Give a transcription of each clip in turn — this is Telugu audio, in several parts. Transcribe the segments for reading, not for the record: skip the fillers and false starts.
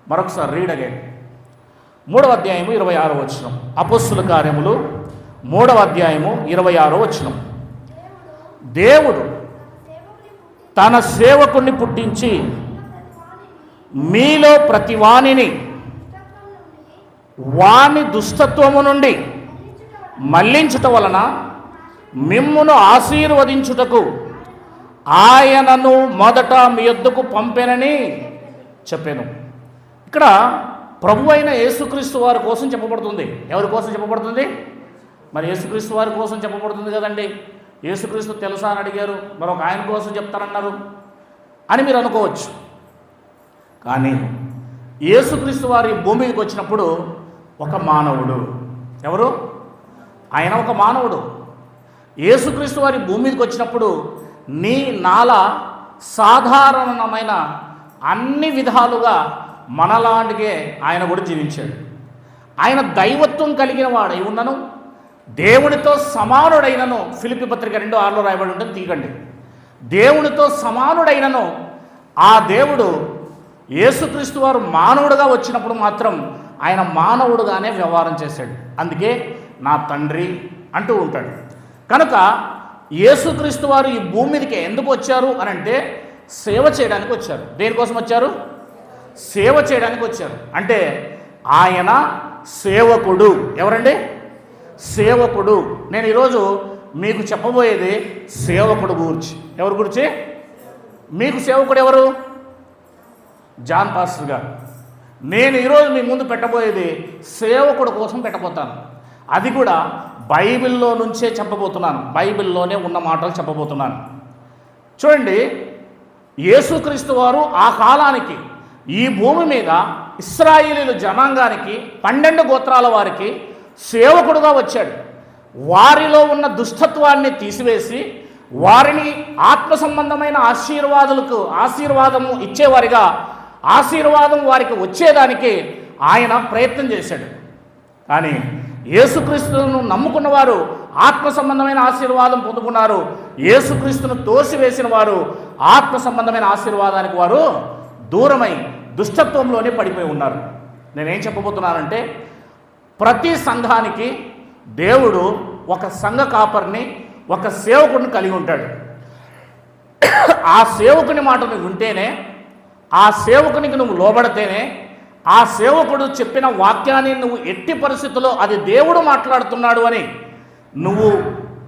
మరొకసారి రీడ్ అగైన్. 3వ అధ్యాయము 26వ వచనం. అపోస్తుల కార్యములు 3వ అధ్యాయము 26వ వచనం. దేవుడు తన సేవకుణ్ణి పుట్టించి మీలో ప్రతి వానిని వాని దుష్టత్వము నుండి మళ్లించుట వలన మిమ్మును ఆశీర్వదించుటకు ఆయనను మొదట మీ యొద్దకు పంపెనని చెప్పాను. ఇక్కడ ప్రభు అయిన యేసుక్రీస్తు వారి కోసం చెప్పబడుతుంది. ఎవరి కోసం చెప్పబడుతుంది? మరి యేసుక్రీస్తు వారి కోసం చెప్పబడుతుంది కదండి. యేసుక్రీస్తు తెలుసా అని అడిగారు, మరొక ఆయన కోసం చెప్తారన్నారు అని మీరు అనుకోవచ్చు. కానీ యేసుక్రీస్తు వారి భూమి మీదకి వచ్చినప్పుడు ఒక మానవుడు. ఎవరు? ఆయన ఒక మానవుడు. యేసుక్రీస్తు వారి భూమి మీదకి వచ్చినప్పుడు నీ నాల సాధారణమైన అన్ని విధాలుగా మనలాంటిగే ఆయన కూడా జీవించాడు. ఆయన దైవత్వం కలిగిన వాడై ఉన్నను దేవునితో సమానుడైనను. ఫిలిప్పీ పత్రిక 2:6 రాయబడి ఉంటుంది, తీయకండి. దేవునితో సమానుడైనను ఆ దేవుడు యేసుక్రీస్తు వారు మానవుడుగా వచ్చినప్పుడు మాత్రం ఆయన మానవుడుగానే వ్యవహారం చేశాడు. అందుకే నా తండ్రి అంటూ ఉంటాడు. కనుక యేసుక్రీస్తు వారు ఈ భూమి మీదకి ఎందుకు వచ్చారు అని అంటే సేవ చేయడానికి వచ్చారు. దేనికోసం వచ్చారు? సేవ చేయడానికి వచ్చారు. అంటే ఆయన సేవకుడు. ఎవరండి? సేవకుడు. నేను ఈరోజు మీకు చెప్పబోయేది సేవకుడు గురించి. ఎవరి గురించి? మీకు సేవకుడు ఎవరు? జాన్ పాస్టర్ గారు. నేను ఈరోజు మీ ముందు పెట్టబోయేది సేవకుడు కోసం పెట్టబోతాను. అది కూడా బైబిల్లో నుంచే చెప్పబోతున్నాను. బైబిల్లోనే ఉన్న మాటలు చెప్పబోతున్నాను. చూడండి, యేసుక్రీస్తు వారు ఆ కాలానికి ఈ భూమి మీద ఇశ్రాయేలీయుల జనాంగానికి 12 గోత్రాల వారికి సేవకుడుగా వచ్చాడు. వారిలో ఉన్న దుష్టత్వాన్ని తీసివేసి వారిని ఆత్మ సంబంధమైన ఆశీర్వాదము ఇచ్చేవారిగా, ఆశీర్వాదం వారికి వచ్చేదానికి ఆయన ప్రయత్నం చేశాడు. కానీ యేసుక్రీస్తును నమ్ముకున్న వారు ఆత్మ సంబంధమైన ఆశీర్వాదం పొందుకున్నారు. యేసుక్రీస్తును తోసివేసిన వారు ఆత్మ సంబంధమైన ఆశీర్వాదానికి వారు దూరమై దుష్టత్వంలోనే పడిపోయి ఉన్నారు. నేనేం చెప్పబోతున్నానంటే, ప్రతి సంఘానికి దేవుడు ఒక సంఘ కాపరిని, ఒక సేవకుడిని కలిగి ఉంటాడు. ఆ సేవకుని మాటను వింటేనే, ఆ సేవకునికి నువ్వు లోబడితేనే, ఆ సేవకుడు చెప్పిన వాక్యాన్ని నువ్వు ఎట్టి పరిస్థితుల్లో అది దేవుడు మాట్లాడుతున్నాడు అని నువ్వు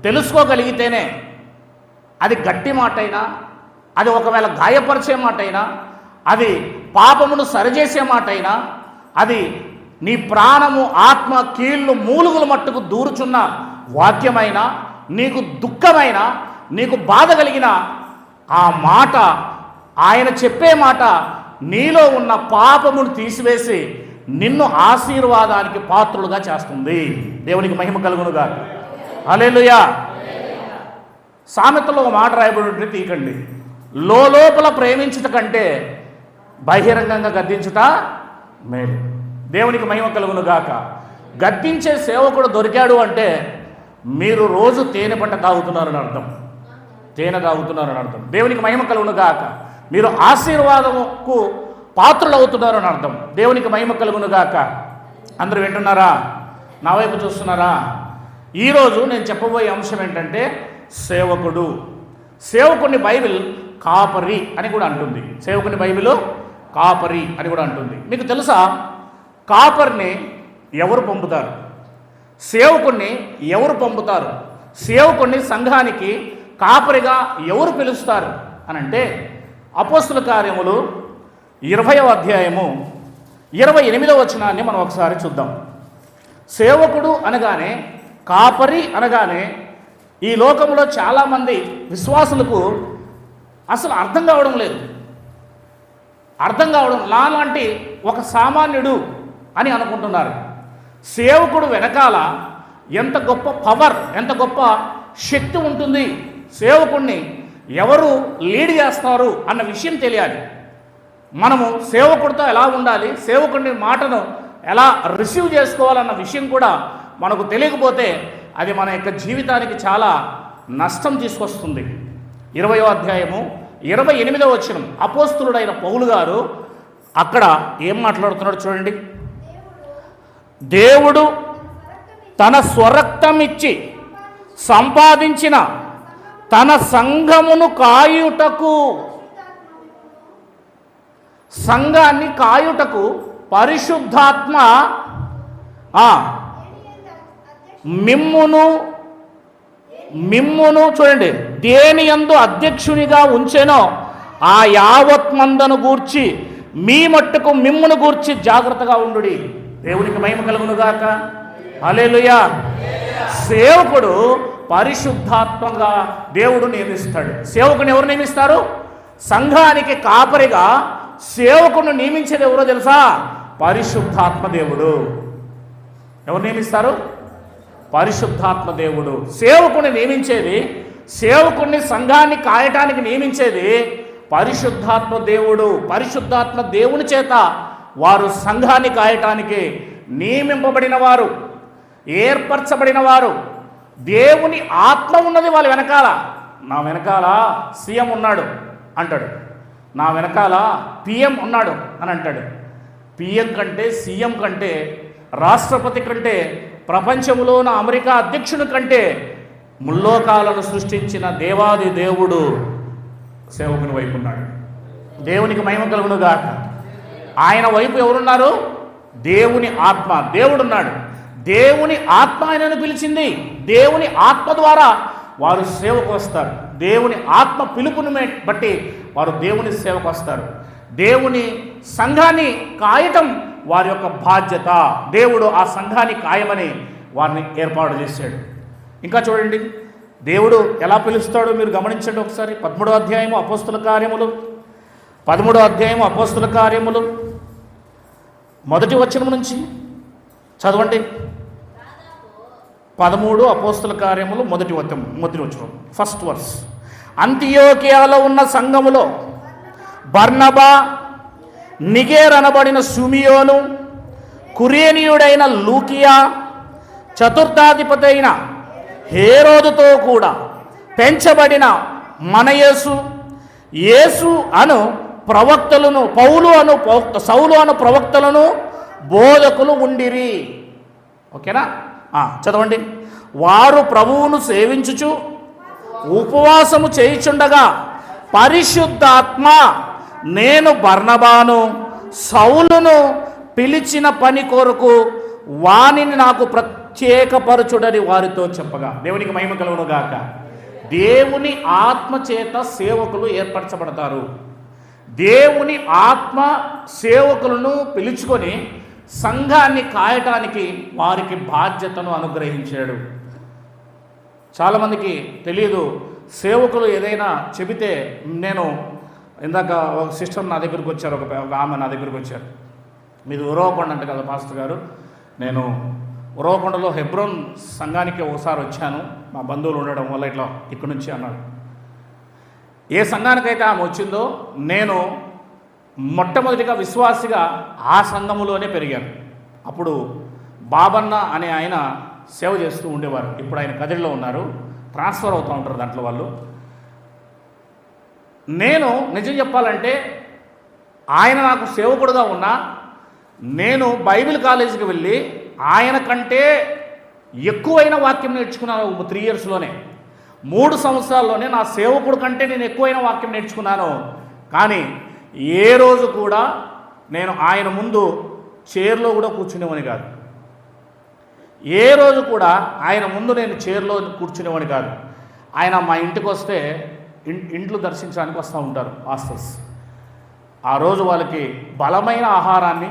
తెలుసుకోగలిగితేనే, అది గట్టి మాట అయినా, అది ఒకవేళ గాయపరిచే మాట అయినా, అది పాపమును సరిచేసే మాట అయినా, అది నీ ప్రాణము ఆత్మ కీళ్ళు మూలుగులు మట్టుకు దూరుచున్న వాక్యమైనా, నీకు దుఃఖమైన, నీకు బాధ కలిగిన ఆ మాట, ఆయన చెప్పే మాట నీలో ఉన్న పాపమును తీసివేసి నిన్ను ఆశీర్వాదానికి పాత్రులుగా చేస్తుంది. దేవునికి మహిమ కలుగునుగా. హల్లెలూయా. సామెతలో ఒక మాట రాయబడి ఉంటుంది, తీయకండి. లోపల ప్రేమించుట కంటే బహిరంగంగా గద్దించుట మేలు. దేవునికి మహిమ కలుగునుగాక. గద్దించే సేవకుడు దొరికాడు అంటే మీరు రోజు తేనె పంట తాగుతున్నారని అర్థం. తేనె తాగుతున్నారని అర్థం. దేవునికి మహిమ కలుగునుగాక. మీరు ఆశీర్వాదముకు పాత్రలు అవుతున్నారని అర్థం. దేవునికి మహిమ కలుగునుగాక. అందరూ వింటున్నారా? నా వైపు చూస్తున్నారా? ఈరోజు నేను చెప్పబోయే అంశం ఏంటంటే సేవకుడు. సేవకుని బైబిల్ కాపరి అని కూడా అంటుంది. సేవకుని బైబిల్ కాపరి అని కూడా అంటుంది. మీకు తెలుసా, కాపరిని ఎవరు పంపుతారు? సేవకుణ్ణి ఎవరు పంపుతారు? సేవకుణ్ణి సంఘానికి కాపరిగా ఎవరు పిలుస్తారు అని అంటే, అపోస్తుల కార్యములు 20వ అధ్యాయము 28వ వచనాన్ని మనం ఒకసారి చూద్దాం. సేవకుడు అనగానే, కాపరి అనగానే ఈ లోకంలో చాలామంది విశ్వాసులకు అసలు అర్థం కావడం లేదు. నాలాంటి ఒక సామాన్యుడు అని అనుకుంటున్నారు. సేవకుడు వెనకాల ఎంత గొప్ప పవర్, ఎంత గొప్ప శక్తి ఉంటుంది, సేవకుడిని ఎవరు లీడ్ చేస్తారు అన్న విషయం తెలియాలి. మనము సేవకుడితో ఎలా ఉండాలి, సేవకుడిని మాటను ఎలా రిసీవ్ చేసుకోవాలన్న విషయం కూడా మనకు తెలియకపోతే అది మన యొక్క జీవితానికి చాలా నష్టం తీసుకొస్తుంది. 20వ అధ్యాయము 28వ వచనం, అపోస్తులుడైన పౌలు గారు అక్కడ ఏం మాట్లాడుతున్నాడు చూడండి. దేవుడు తన స్వరక్తం ఇచ్చి సంపాదించిన తన సంఘమును కాయుటకు, సంఘాన్ని కాయుటకు పరిశుద్ధాత్మ మిమ్మును చూడండి దేని యందు అధ్యక్షునిగా ఉంచెనో ఆ యావత్ మందను గూర్చి మీ మట్టుకు మిమ్మును గూర్చి జాగ్రత్తగా ఉండుడి. దేవునికి మహిమ కలుగునుగాక. హల్లెలూయా. సేవకుడు పరిశుద్ధాత్మగా దేవుడు నియమిస్తాడు. సేవకుని ఎవరు నియమిస్తారు? సంఘానికి కాపరిగా సేవకుని నియమించేది ఎవరో తెలుసా? పరిశుద్ధాత్మ దేవుడు. ఎవరు నియమిస్తారు? పరిశుద్ధాత్మ దేవుడు. సేవకుని నియమించేది, సేవకుని సంఘాన్ని కాయటానికి నియమించేది పరిశుద్ధాత్మ దేవుడు. పరిశుద్ధాత్మ దేవుని చేత వారు సంఘాన్ని కాయటానికి నియమింపబడిన వారు, ఏర్పరచబడిన వారు. దేవుని ఆత్మ ఉన్నది వాళ్ళ వెనకాల. నా వెనకాల సీఎం ఉన్నాడు అంటాడు, నా వెనకాల పిఎం ఉన్నాడు అని అంటాడు. పిఎం కంటే, సీఎం కంటే, రాష్ట్రపతి కంటే, ప్రపంచంలో ఉన్న అమెరికా అధ్యక్షుని కంటే ముల్లోకాలను సృష్టించిన దేవాది దేవుడు సేవకుని వైపు ఉన్నాడు. దేవునికి మహిమ కలుగునుగాక. ఆయన వైపు ఎవరున్నారు? దేవుని ఆత్మ. దేవుడున్నాడు. దేవుని ఆత్మ ఆయనను పిలిచింది. దేవుని ఆత్మ ద్వారా వారు సేవకు వస్తారు. దేవుని ఆత్మ పిలుపుని బట్టి వారు దేవుని సేవకు వస్తారు. దేవుని సంఘాన్ని కాయటం వారి యొక్క బాధ్యత. దేవుడు ఆ సంఘాన్ని కాయమని వారిని ఏర్పాటు చేశాడు. ఇంకా చూడండి దేవుడు ఎలా పిలుస్తాడో మీరు గమనించండి ఒకసారి. 13వ అధ్యాయము అపోస్తుల కార్యములు, 13వ అధ్యాయము అపోస్తుల కార్యములు 1వ వచనం నుంచి చదవండి. 13 అపోస్తుల కార్యములు 1వ వచనం, ఫస్ట్ వర్స్. అంతియోకియాలో ఉన్న సంఘములో బర్నబా, నిగేర్ అనబడిన సుమియోను, కురేనియుడైన లూకియా, చతుర్థాధిపతి అయిన హేరోదుతో కూడా పెంచబడిన మన యేసు అను ప్రవక్తలను, సౌలు అను ప్రవక్తలను బోధకులు ఉండిరి. ఓకేనా? చదవండి. వారు ప్రభువును సేవించుచు ఉపవాసము చేయుచుండగా పరిశుద్ధాత్మ నేను బర్నబాను సౌలును పిలిచిన పని కొరకు వానిని నాకు ప్రత్యేకపరచుడని వారితో చెప్పగా. దేవునికి మహిమ కలుగునుగాక. దేవుని ఆత్మ చేత సేవకులు ఏర్పరచబడతారు. దేవుని ఆత్మ సేవకులను పిలుచుకొని సంఘాన్ని కాయటానికి వారికి బాధ్యతను అనుగ్రహించాడు. చాలామందికి తెలియదు. సేవకులు ఏదైనా చెబితే, నేను ఇందాక ఒక సిస్టర్ నా దగ్గరికి వచ్చారు, ఒక ఆమె నా దగ్గరికి వచ్చారు. మీది ఉరవకొండ అంట కదా పాస్టర్ గారు, నేను ఉరవకొండలో హెబ్రోన్ సంఘానికి ఒకసారి వచ్చాను, మా బంధువులు ఉండడం వల్ల ఇట్లా ఇక్కడి నుంచి అన్నాడు. ఏ సంఘానికైతే ఆమె వచ్చిందో నేను మొట్టమొదటిగా విశ్వాసిగా ఆ సంఘములోనే పెరిగాను. అప్పుడు బాబన్న అనే ఆయన సేవ చేస్తూ ఉండేవారు. ఇప్పుడు ఆయన కదిరిలో ఉన్నారు, ట్రాన్స్ఫర్ అవుతూ ఉంటారు దాంట్లో వాళ్ళు. నేను నిజం చెప్పాలంటే ఆయన నాకు సేవకుడుగా ఉన్నా, నేను బైబిల్ కాలేజీకి వెళ్ళి ఆయన కంటే ఎక్కువైన వాక్యం నేర్చుకున్నాను 3 ఇయర్స్లోనే. 3 సంవత్సరాల్లోనే నా సేవకుడు కంటే నేను ఎక్కువైన వాక్యం నేర్చుకున్నాను. కానీ ఏ రోజు కూడా నేను ఆయన ముందు చైర్లో కూడా కూర్చునేవాని కాదు. ఏ రోజు కూడా ఆయన ముందు నేను చైర్లో కూర్చునేవాని కాదు. ఆయన మా ఇంటికి వస్తే, ఇంట్లో దర్శించడానికి వస్తూ ఉంటారు పాస్టర్స్. ఆ రోజు వాళ్ళకి బలమైన ఆహారాన్ని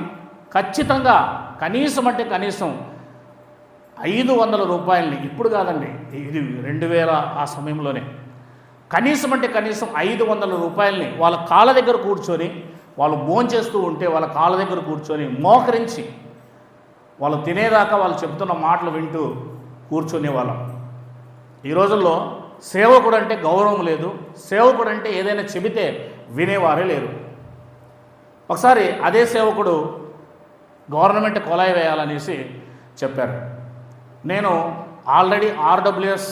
ఖచ్చితంగా కనీసం అంటే కనీసం 500 రూపాయలని, ఇప్పుడు కాదండి, ఇది 2000 ఆ సమయంలోనే, కనీసం అంటే కనీసం 500 రూపాయలని వాళ్ళ కాళ్ళ దగ్గర కూర్చొని, వాళ్ళు భోంచేస్తూ ఉంటే వాళ్ళ కాళ్ళ దగ్గర కూర్చొని మోకరించి వాళ్ళు తినేదాకా వాళ్ళు చెప్తున్న మాటలు వింటూ కూర్చునేవాళ్ళం. ఈ రోజుల్లో సేవకుడు అంటే గౌరవం లేదు. సేవకుడు అంటే ఏదైనా చెబితే వినేవారే లేరు. ఒకసారి అదే సేవకుడు గవర్నమెంట్ కొలాయి వేయాలనేసి చెప్పారు. నేను ఆల్రెడీ RWS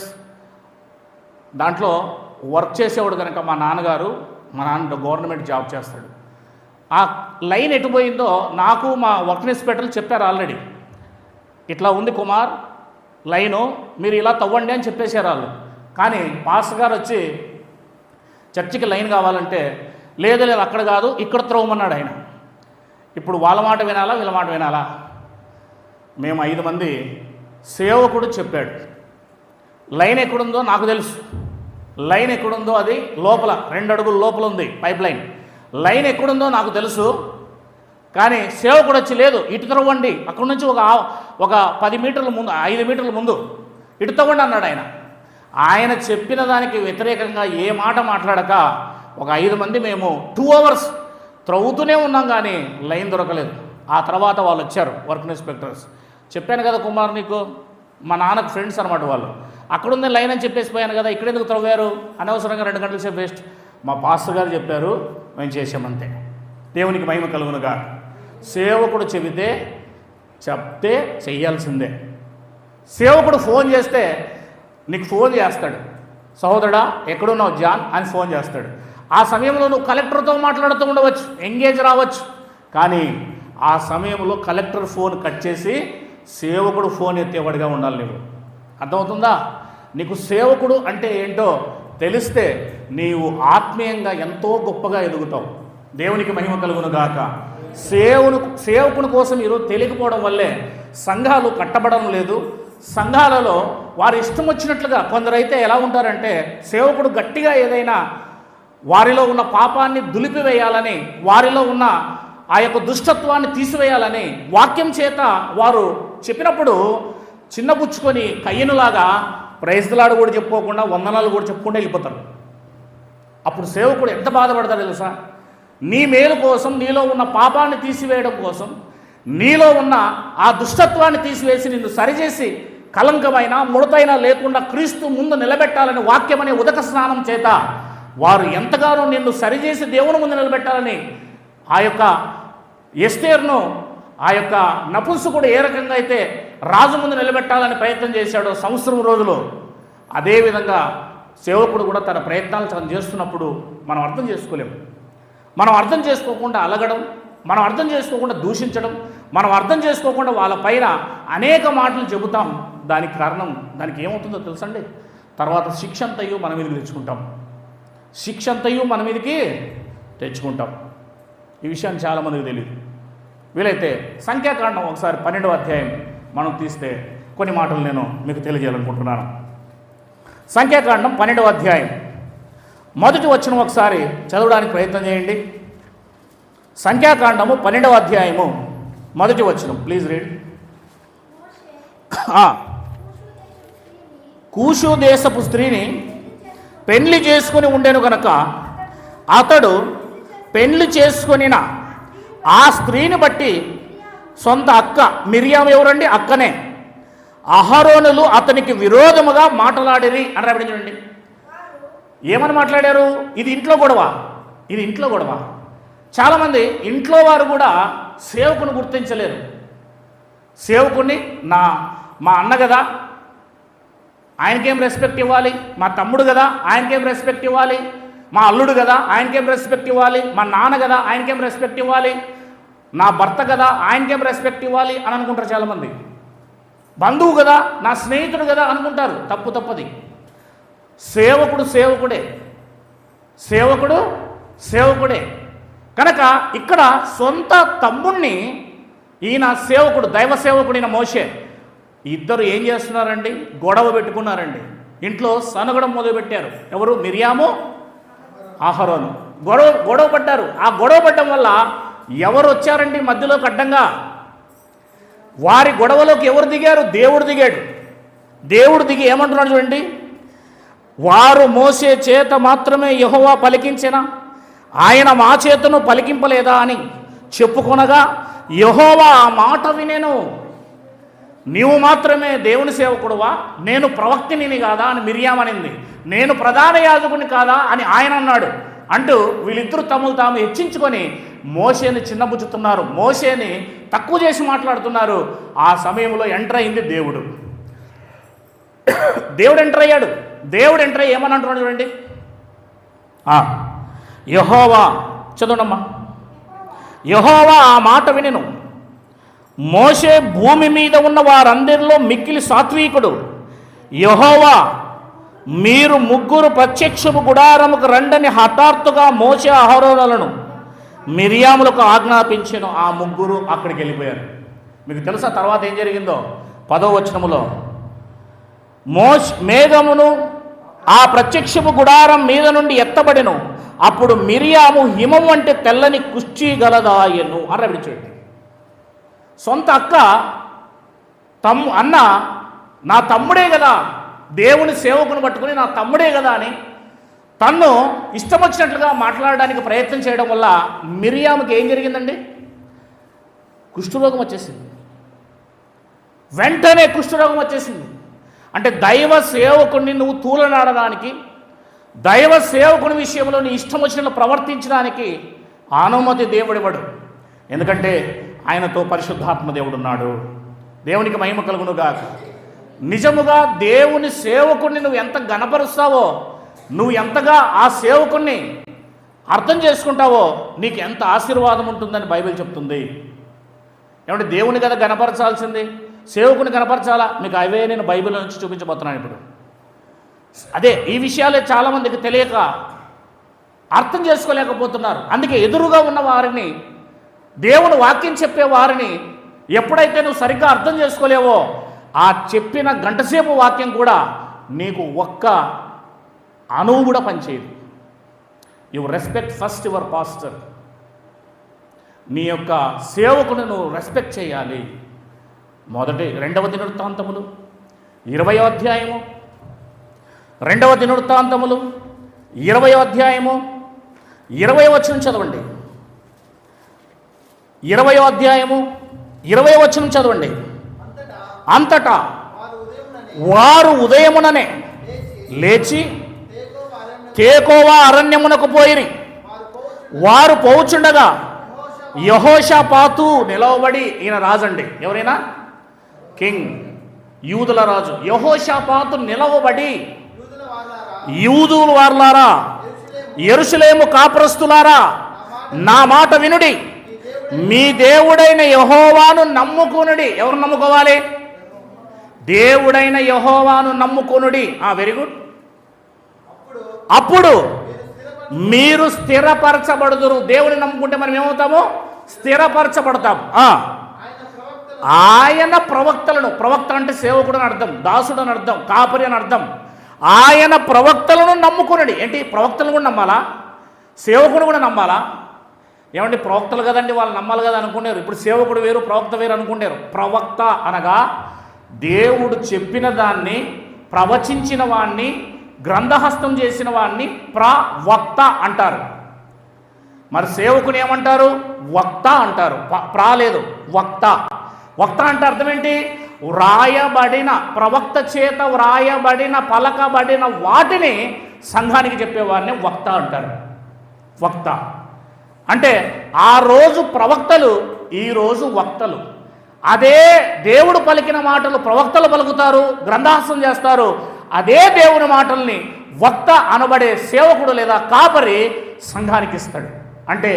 దాంట్లో వర్క్ చేసేవాడు కనుక మా నాన్న గవర్నమెంట్ జాబ్ చేస్తాడు. ఆ లైన్ ఎటుపోయిందో నాకు మా వర్క్ ఇన్స్పెక్టర్లు చెప్పారు ఆల్రెడీ. ఇట్లా ఉంది కుమార్ లైను, మీరు ఇలా తవ్వండి అని చెప్పేశారు వాళ్ళు. కానీ పాస్టర్ గారు వచ్చి చర్చికి లైన్ కావాలంటే లేదు లేదు అక్కడ కాదు ఇక్కడ త్రవ్వమన్నాడు ఆయన. ఇప్పుడు వాళ్ళ మాట వినాలా వీళ్ళ మాట వినాలా? మేము 5 మంది, సేవకుడు చెప్పాడు లైన్ ఎక్కడుందో నాకు తెలుసు. లైన్ ఎక్కడుందో అది లోపల 2 అడుగుల లోపల ఉంది పైప్ లైన్. లైన్ ఎక్కడుందో నాకు తెలుసు. కానీ సేవకుడు వచ్చి లేదు ఇటు తవ్వండి, అక్కడ నుంచి ఒక 10 మీటర్ల ముందు 5 మీటర్ల ముందు ఇటు తవ్వండి అన్నాడు ఆయన. ఆయన చెప్పిన దానికి వ్యతిరేకంగా ఏ మాట మాట్లాడక ఒక 5 మంది మేము 2 అవర్స్ త్రవ్వుతూనే ఉన్నాం, కానీ లైన్ దొరకలేదు. ఆ తర్వాత వాళ్ళు వచ్చారు వర్క్ ఇన్స్పెక్టర్స్. చెప్పాను కదా కుమార్ నీకు, మా నాన్నకు ఫ్రెండ్స్ అనమాట వాళ్ళు. అక్కడుంది లైన్ అని చెప్పేసి పోయాను కదా, ఇక్కడ ఎందుకు త్రవ్వారు అనవసరంగా 2 గంటల సేపు వేస్ట్. మా పాస్టర్ గారు చెప్పారు, మేము చేసామంతే. దేవునికి మహిమ కలుగునుగా. సేవకుడు చెప్తే చెయ్యాల్సిందే. సేవకుడు ఫోన్ చేస్తే నీకు ఫోన్ చేస్తాడు, సహోదరుడా ఎక్కడున్నావు జాన్ అని ఫోన్ చేస్తాడు. ఆ సమయంలో నువ్వు కలెక్టర్తో మాట్లాడుతూ ఉండవచ్చు, ఎంగేజ్ రావచ్చు. కానీ ఆ సమయంలో కలెక్టర్ ఫోన్ కట్ చేసి సేవకుడు ఫోన్ ఎత్తేవాడిగా ఉండాలి నీవు. అర్థమవుతుందా? నీకు సేవకుడు అంటే ఏంటో తెలిస్తే నీవు ఆత్మీయంగా ఎంతో గొప్పగా ఎదుగుతావు. దేవునికి మహిమ కలుగును గాక. సేవకుని కోసం ఈరోజు తెలియకపోవడం వల్లే సంఘాలు కట్టబడడం లేదు. సంఘాలలో వారి ఇష్టం వచ్చినట్లుగా కొందరైతే ఎలా ఉంటారంటే, సేవకుడు గట్టిగా ఏదైనా వారిలో ఉన్న పాపాన్ని దులిపివేయాలని, వారిలో ఉన్న ఆ యొక్క దుష్టత్వాన్ని తీసివేయాలని వాక్యం చేత వారు చెప్పినప్పుడు చిన్నపుచ్చుకొని కయ్యనులాగా ప్రైజ్లాడు కూడా చెప్పుకోకుండా వందనాలు కూడా చెప్పుకుంటూ వెళ్ళిపోతారు. అప్పుడు సేవకుడు ఎంత బాధపడతాడు తెలుసా? నీ మేలు కోసం, నీలో ఉన్న పాపాన్ని తీసివేయడం కోసం, నీలో ఉన్న ఆ దుష్టత్వాన్ని తీసివేసి నిన్ను సరిచేసి కలంకమైన ముడతైనా లేకుండా క్రీస్తు ముందు నిలబెట్టాలని వాక్యం అనే ఉదక స్నానం చేత వారు ఎంతగానో నిన్ను సరిచేసి దేవుని ముందు నిలబెట్టాలని ఆ యొక్క ఎస్తేర్ను ఆ యొక్క నపుంసకుడు ఏ రకంగా అయితే రాజు ముందు నిలబెట్టాలని ప్రయత్నం చేశాడో సంవత్సరం రోజులు, అదేవిధంగా సేవకుడు కూడా తన ప్రయత్నాలు తను చేస్తున్నప్పుడు మనం అర్థం చేసుకోలేము. మనం అర్థం చేసుకోకుండా అలగడం, మనం అర్థం చేసుకోకుండా దూషించడం, మనం అర్థం చేసుకోకుండా వాళ్ళ పైన అనేక మాటలు చెబుతాం. దానికి కారణం, దానికి ఏమవుతుందో తెలుసండి, తర్వాత శిక్ష అంతయు మన మీదకి తెచ్చుకుంటాం. శిక్ష అంతయు మన మీదకి తెచ్చుకుంటాం. ఈ విషయాన్ని చాలామందికి తెలియదు. వీలైతే సంఖ్యాకాండం ఒకసారి 12వ అధ్యాయం మనం తీస్తే కొన్ని మాటలు నేను మీకు తెలియజేయాలనుకుంటున్నాను. సంఖ్యాకాండం 12వ అధ్యాయం మొదటి వచనం ఒకసారి చదవడానికి ప్రయత్నం చేయండి. సంఖ్యాకాండము 12వ అధ్యాయము మొదటి వచనం, ప్లీజ్ రీడ్. కూషు దేశపు స్త్రీని పెళ్లి చేసుకుని ఉండెను గనక అతడు పెళ్లి చేసుకొనిన ఆ స్త్రీని బట్టి సొంత అక్క మిరియాం ఎవరండి? అక్కనే. అహరోనులు అతనికి విరోధముగా మాట్లాడిరి అని రాబడించండి. ఏమని మాట్లాడారు? ఇది ఇంట్లో గొడవ, ఇది ఇంట్లో గొడవ. చాలామంది ఇంట్లో వారు కూడా సేవకుని గుర్తించలేరు. సేవకుని మా అన్న కదా, ఆయనకేం రెస్పెక్ట్ ఇవ్వాలి, మా తమ్ముడు కదా ఆయనకేం రెస్పెక్ట్ ఇవ్వాలి, మా అల్లుడు కదా ఆయనకేం రెస్పెక్ట్ ఇవ్వాలి, మా నాన్న కదా ఆయనకేం రెస్పెక్ట్ ఇవ్వాలి, నా భర్త కదా ఆయనకేం రెస్పెక్ట్ ఇవ్వాలి అని అనుకుంటారు చాలామంది. బంధువు కదా, నా స్నేహితుడు కదా అనుకుంటారు. తప్పది. సేవకుడు సేవకుడే, సేవకుడు సేవకుడే. కనుక ఇక్కడ సొంత తమ్ముణ్ణి ఈయన సేవకుడు, దైవ సేవకుడు ఈయన మోషే, ఇద్దరు ఏం చేస్తున్నారండి? గొడవ పెట్టుకున్నారండి. ఇంట్లో సనగడం మొదలుపెట్టారు. ఎవరు? మిరియాము, అహరోను. గొడవ పడ్డారు. ఆ గొడవ పడ్డం వల్ల ఎవరు వచ్చారండి మధ్యలోకి అడ్డంగా? వారి గొడవలోకి ఎవరు దిగారు? దేవుడు దిగాడు. దేవుడు దిగి ఏమంటున్నాడు చూడండి, వారు మోసే చేత మాత్రమే యెహోవా పలికించిన, ఆయన మా చేతను పలికింపలేదా అని చెప్పుకొనగా యెహోవా ఆ మాట వినెను. నీవు మాత్రమే దేవుని సేవకుడువా, నేను ప్రవక్తిని కాదా అని మిరియాం అనింది. నేను ప్రధాన యాజకుని కాదా అని ఆయన అన్నాడు. అంటూ వీళ్ళిద్దరూ తమను తాము హెచ్చించుకొని మోషేని చిన్నబుచ్చుతున్నారు, మోషేని తక్కువ చేసి మాట్లాడుతున్నారు. ఆ సమయంలో ఎంటర్ అయింది దేవుడు. దేవుడు ఎంటర్ అయ్యాడు. దేవుడు ఎంటర్ అయ్యి ఏమని అంటున్నాడు చూడండి. యెహోవా, చదవండమ్మా. యెహోవా ఆ మాట వినెను. మోషే భూమి మీద ఉన్న వారందరిలో మిక్కిలి సాత్వికుడు. యెహోవా మీరు ముగ్గురు ప్రత్యక్షపు గుడారముకు రండని హఠాత్తుగా మోషే అహరోనులను మిరియాములకు ఆజ్ఞాపించెను. ఆ ముగ్గురు అక్కడికి వెళ్ళిపోయారు. మీకు తెలుసా తర్వాత ఏం జరిగిందో? 10వ వచనములో మేఘమును ఆ ప్రత్యక్షపు గుడారం మీద నుండి ఎత్తబడెను. అప్పుడు మిరియాము హిమం అంటే తెల్లని కుష్టి గలదాయను అని రవించండి. సొంత అక్క అన్న నా తమ్ముడే కదా, దేవుని సేవకుని పట్టుకుని నా తమ్ముడే కదా అని తన్ను ఇష్టం వచ్చినట్లుగా మాట్లాడడానికి ప్రయత్నం చేయడం వల్ల మిరియాముకి ఏం జరిగిందండి? కుష్ఠరోగం వచ్చేసింది. వెంటనే కుష్ఠరోగం వచ్చేసింది. అంటే దైవ సేవకుడిని నువ్వు తూలనాడడానికి, దైవ సేవకుని విషయంలో నీ ఇష్టం వచ్చినట్లు ప్రవర్తించడానికి అనుమతి దేవుడివ్వడు. ఎందుకంటే ఆయనతో పరిశుద్ధాత్మ దేవుడున్నాడు. దేవునికి మహిమ కలుగునుగాక. నిజముగా దేవుని సేవకుడిని నువ్వు ఎంత గణపరుస్తావో, నువ్వు ఎంతగా ఆ సేవకుణ్ణి అర్థం చేసుకుంటావో నీకు ఎంత ఆశీర్వాదం ఉంటుందని బైబిల్ చెప్తుంది. ఏమంటే దేవుని కదా గణపరచాల్సింది, సేవకుని కనపరచాలా? మీకు అవే నేను బైబిల్ నుంచి చూపించబోతున్నాను ఇప్పుడు. అదే ఈ విషయాలే చాలామందికి తెలియక అర్థం చేసుకోలేకపోతున్నారు. అందుకే ఎదురుగా ఉన్న వారిని, దేవుని వాక్యం చెప్పే వారిని ఎప్పుడైతే నువ్వు సరిగ్గా అర్థం చేసుకోలేవో ఆ చెప్పిన గంటసేపు వాక్యం కూడా నీకు ఒక్క అణువు కూడా పనిచేయదు. You respect first your pastor. నీ యొక్క సేవకుని నువ్వు రెస్పెక్ట్ చేయాలి. 2వ దినవృత్తాంతములు 20వ అధ్యాయము, 2వ దినవృత్తాంతములు 20వ అధ్యాయము 20వ వచనం చదవండి. 20వ అధ్యాయము 20వ వచనం చదవండి. అంతటా వారు ఉదయముననే లేచి తేకోవా అరణ్యమునకు పోయిరి. వారు పోవుచుండగా యెహోషాపాతు నిలవబడి, ఈయన రాజండి, ఎవరైనా కింగ్, యూదుల రాజు యెహోషాపాతు నిలవబడి, యూదుల వార్లారా, యెరూషలేము కాపురస్తులారా, నా మాట వినుడి, మీ దేవుడైన యెహోవాను నమ్ముకొనుడి. ఎవరు నమ్ముకోవాలి? దేవుడైన యెహోవాను నమ్ముకొనుడి. Very good. అప్పుడు మీరు స్థిరపరచబడుదురు. దేవుని నమ్ముకుంటే మనం ఏమవుతాము? స్థిరపరచబడతాం. ఆయన ప్రవక్తలను, ప్రవక్త అంటే సేవకుడు అని అర్థం, దాసుడు అని అర్థం, కాపరి అని అర్థం. ఆయన ప్రవక్తలను నమ్ముకునడి. ఏంటి? ప్రవక్తలు కూడా నమ్మాలా? సేవకుడు కూడా నమ్మాలా? ఏమంటే ప్రవక్తలు కదండి, వాళ్ళు నమ్మాలి కదా అనుకునేరు. ఇప్పుడు సేవకుడు వేరు, ప్రవక్త వేరు అనుకునేరు. ప్రవక్త అనగా దేవుడు చెప్పిన దాన్ని, ప్రవచించిన వాణ్ణి, గ్రంథహస్తం చేసిన వాడిని ప్రవక్త అంటారు. మరి సేవకుని ఏమంటారు? వక్త అంటారు. లేదు, వక్త. వక్త అంటే అర్థం ఏంటి? వ్రాయబడిన, ప్రవక్త చేత వ్రాయబడిన, పలకబడిన వాటిని సంఘానికి చెప్పేవారిని వక్త అంటారు. వక్త అంటే ఆ రోజు ప్రవక్తలు, ఈరోజు వక్తలు. అదే దేవుడు పలికిన మాటలు ప్రవక్తలు పలుకుతారు, గ్రంథహస్తం చేస్తారు. అదే దేవుని మాటల్ని వక్త అనబడే సేవకుడు లేదా కాపరి సంఘానికి ఇస్తాడు. అంటే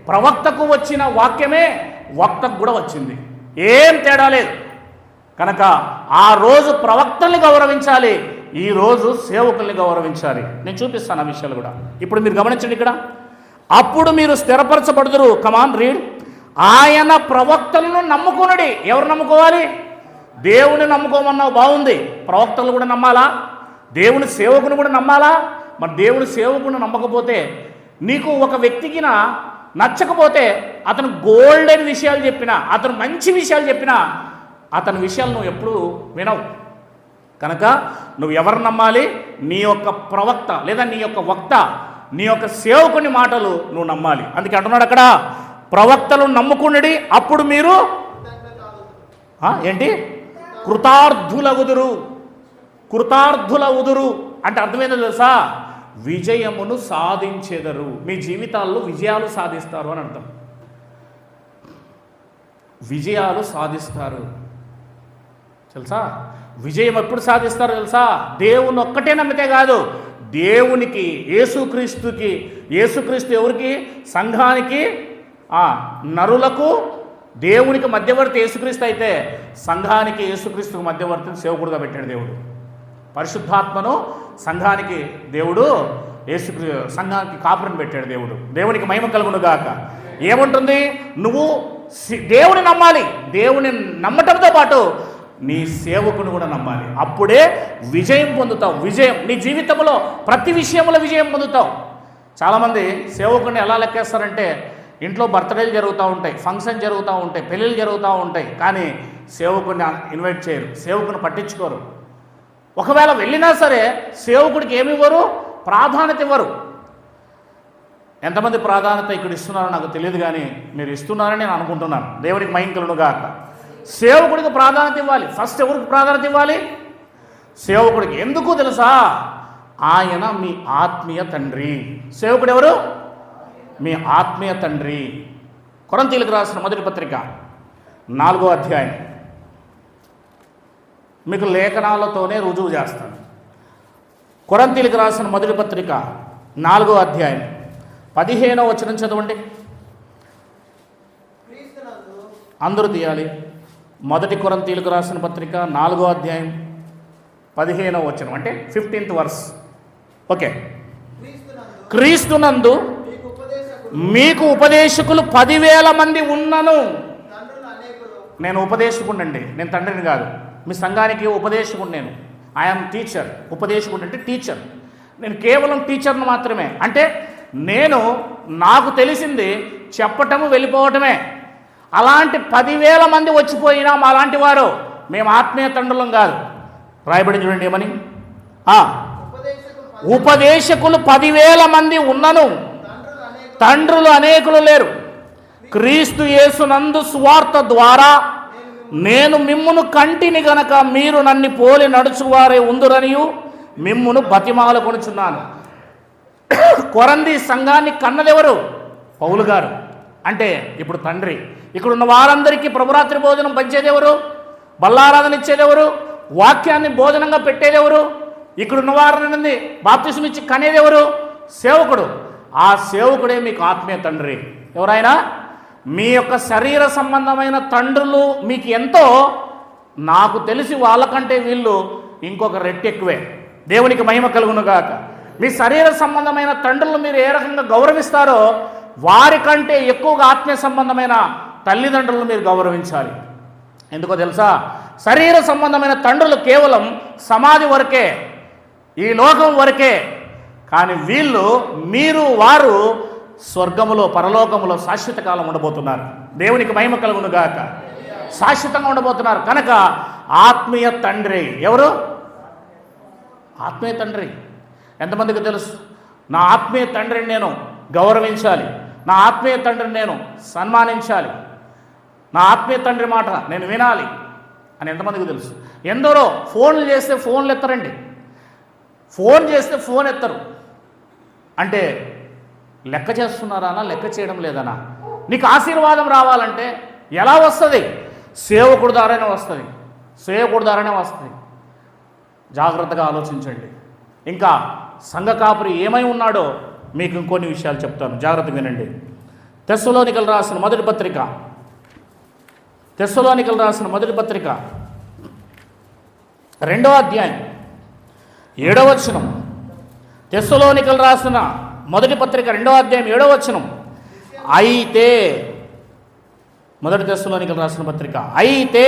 ప్రవక్తకు వచ్చిన వాక్యమే వక్తకు కూడా వచ్చింది, ఏం తేడా లేదు. కనుక ఆ రోజు ప్రవక్తల్ని గౌరవించాలి, ఈరోజు సేవకుల్ని గౌరవించాలి. నేను చూపిస్తాను ఆ విషయాలు కూడా. ఇప్పుడు మీరు గమనించండి ఇక్కడ. అప్పుడు మీరు స్థిరపరచబడుదురు. కమాన్ రీడ్. ఆయన ప్రవక్తలను నమ్ముకునడి. ఎవరు నమ్ముకోవాలి? దేవుని నమ్ముకోమన్నావు, బాగుంది. ప్రవక్తలు కూడా నమ్మాలా? దేవుని సేవకుని కూడా నమ్మాలా? మరి దేవుని సేవకుని నమ్మకపోతే, నీకు ఒక వ్యక్తికి నచ్చకపోతే, అతను గోల్డెన్ విషయాలు చెప్పినా, అతను మంచి విషయాలు చెప్పినా, అతని విషయాలు నువ్వు ఎప్పుడు వినవు. కనుక నువ్వు ఎవరు నమ్మాలి? నీ యొక్క ప్రవక్త లేదా నీ యొక్క వక్త, నీ యొక్క సేవకుని మాటలు నువ్వు నమ్మాలి. అందుకే అంటున్నాడు అక్కడ, ప్రవక్తలు నమ్ముకున్నది, అప్పుడు మీరు ఏంటి? కృతార్థులవుదురు. కృతార్థులవుదురు అంటే అర్థమైందో తెలుసా? విజయమును సాధించెదరు. మీ జీవితాల్లో విజయాలు సాధిస్తారు అని అర్థం. విజయాలు సాధిస్తారు తెలుసా? విజయం ఎప్పుడు సాధిస్తారు తెలుసా? దేవుని ఒక్కటే నమ్మితే కాదు, దేవునికి, యేసుక్రీస్తుకి. యేసుక్రీస్తు ఎవరికి? సంఘానికి నరులకు దేవునికి మధ్యవర్తి యేసుక్రీస్తు అయితే సంఘానికి యేసుక్రీస్తుకు మధ్యవర్తిని సేవకుడుగా పెట్టాడు దేవుడు. పరిశుద్ధాత్మను సంఘానికి దేవుడు సంఘానికి కాపురం పెట్టాడు దేవుడు. దేవునికి మహిమ కలుగును గాక. ఏముంటుంది? నువ్వు దేవుని నమ్మాలి. దేవుని నమ్మటంతో పాటు నీ సేవకుని కూడా నమ్మాలి. అప్పుడే విజయం పొందుతావు. విజయం నీ జీవితంలో ప్రతి విషయంలో విజయం పొందుతావు. చాలామంది సేవకుని ఎలా లెక్కేస్తారంటే, ఇంట్లో బర్త్డేలు జరుగుతూ ఉంటాయి, ఫంక్షన్ జరుగుతూ ఉంటాయి, పెళ్ళిళ్ళు జరుగుతూ ఉంటాయి, కానీ సేవకుని ఇన్వైట్ చేయరు, సేవకుని పట్టించుకోరు. ఒకవేళ వెళ్ళినా సరే సేవకుడికి ఏమి ఇవ్వరు, ప్రాధాన్యత ఇవ్వరు. ఎంతమంది ప్రాధాన్యత ఇక్కడ ఇస్తున్నారో నాకు తెలియదు, కానీ మీరు ఇస్తున్నారని నేను అనుకుంటున్నాను. దేవునికి మహిమ కలుగును గాక. సేవకుడికి ప్రాధాన్యత ఇవ్వాలి. ఫస్ట్ ఎవరికి ప్రాధాన్యత ఇవ్వాలి? సేవకుడికి. ఎందుకు తెలుసా? ఆయన మీ ఆత్మీయ తండ్రి. సేవకుడు ఎవరు? మీ ఆత్మీయ తండ్రి. కొరింథీయులకు రాసిన మొదటి పత్రిక 4వ అధ్యాయం. మీకు లేఖనాలతోనే రుజువు చేస్తాను. కొరింథీయులకు రాసిన మొదటి పత్రిక 4వ అధ్యాయం 15వ వచనం చదవండి. అందరూ తీయాలి. మొదటి కొరింథీయులకు రాసిన పత్రిక 4వ అధ్యాయం 15వ వచనం, అంటే 15th వర్స్. ఓకే. క్రీస్తునందు మీకు ఉపదేశకులు 10,000 మంది ఉన్నను. నేను ఉపదేశకుడినండి, నేను తండ్రిని కాదు. మీ సంఘానికి ఉపదేశకుడు నేను. I'm teacher. ఉపదేశకుడు అంటే టీచర్. నేను కేవలం టీచర్ను మాత్రమే. అంటే నేను నాకు తెలిసింది చెప్పటము వెళ్ళిపోవటమే. అలాంటి 10,000 మంది వచ్చిపోయినా అలాంటి వారు మేము ఆత్మీయ తండ్రులం కాదు. రాయబడి చూడండి ఏమని. ఉపదేశకులు 10,000 మంది ఉన్నను, తండ్రులు అనేకులు లేరు. క్రీస్తు యేసునందు సువార్త ద్వారా నేను మిమ్మును కంటిని గనక మీరు నన్ను పోలి నడుచువారే ఉందురనియు మిమ్మును బతిమాల కొనుచున్నాను. కొరంది సంఘాన్ని కన్నదెవరు? పౌలు గారు. అంటే ఇప్పుడు తండ్రి. ఇక్కడున్న వారందరికీ ప్రభురాత్రి భోజనం పంచేదెవరు? బల్లారాధన ఇచ్చేదెవరు? వాక్యాన్ని భోజనంగా పెట్టేదెవరు? ఇక్కడున్న వారిని బాప్తిసం ఇచ్చి కనేదెవరు? సేవకుడు. ఆ సేవకుడే మీకు ఆత్మీయ తండ్రి. ఎవరైనా మీ యొక్క శరీర సంబంధమైన తండ్రులు మీకు ఎంతో, నాకు తెలిసి వాళ్ళకంటే వీళ్ళు ఇంకొక రెట్టు ఎక్కువే. దేవునికి మహిమ కలుగును గాక. మీ శరీర సంబంధమైన తండ్రులు మీరు ఏ రకంగా గౌరవిస్తారో వారికంటే ఎక్కువగా ఆత్మీయ సంబంధమైన తల్లిదండ్రులను మీరు గౌరవించాలి. ఎందుకో తెలుసా? శరీర సంబంధమైన తండ్రులు కేవలం సమాధి వరకే, ఈ లోకం వరకే. కానీ వీళ్ళు, మీరు, వారు స్వర్గములో, పరలోకములో శాశ్వత కాలం ఉండబోతున్నారు. దేవునికి మహిమ కలుగును గాక. శాశ్వతంగా ఉండబోతున్నారు. కనుక ఆత్మీయ తండ్రి ఎవరు? ఆత్మీయ తండ్రి. ఎంతమందికి తెలుసు? నా ఆత్మీయ తండ్రిని నేను గౌరవించాలి, నా ఆత్మీయ తండ్రిని నేను సన్మానించాలి, నా ఆత్మీయ తండ్రి మాట నేను వినాలి అని ఎంతమందికి తెలుసు? ఎందరో ఫోన్లు చేస్తే ఫోన్లు ఎత్తరండి. ఫోన్ చేస్తే ఫోన్ ఎత్తరు. అంటే లెక్క చేస్తున్నారా? లెక్క చేయడం లేదనా? నీకు ఆశీర్వాదం రావాలంటే ఎలా వస్తుంది? సేవకుడి ద్వారానే వస్తుంది. సేవకుడి ద్వారానే వస్తుంది. జాగ్రత్తగా ఆలోచించండి. ఇంకా సంఘ కాపురి ఏమై ఉన్నాడో మీకు ఇంకొన్ని విషయాలు చెప్తాను, జాగ్రత్తగా వినండి. తెస్సలోనికలు రాసిన మొదటి పత్రిక, తెస్సలోనికలు రాసిన మొదటి పత్రిక 2వ అధ్యాయం 7వ వచనం. తెస్సలోనికలు రాసిన మొదటి పత్రిక 2వ అధ్యాయం 7వ వచనం. అయితే, మొదటి తెస్సలోనికలు రాసిన పత్రిక, అయితే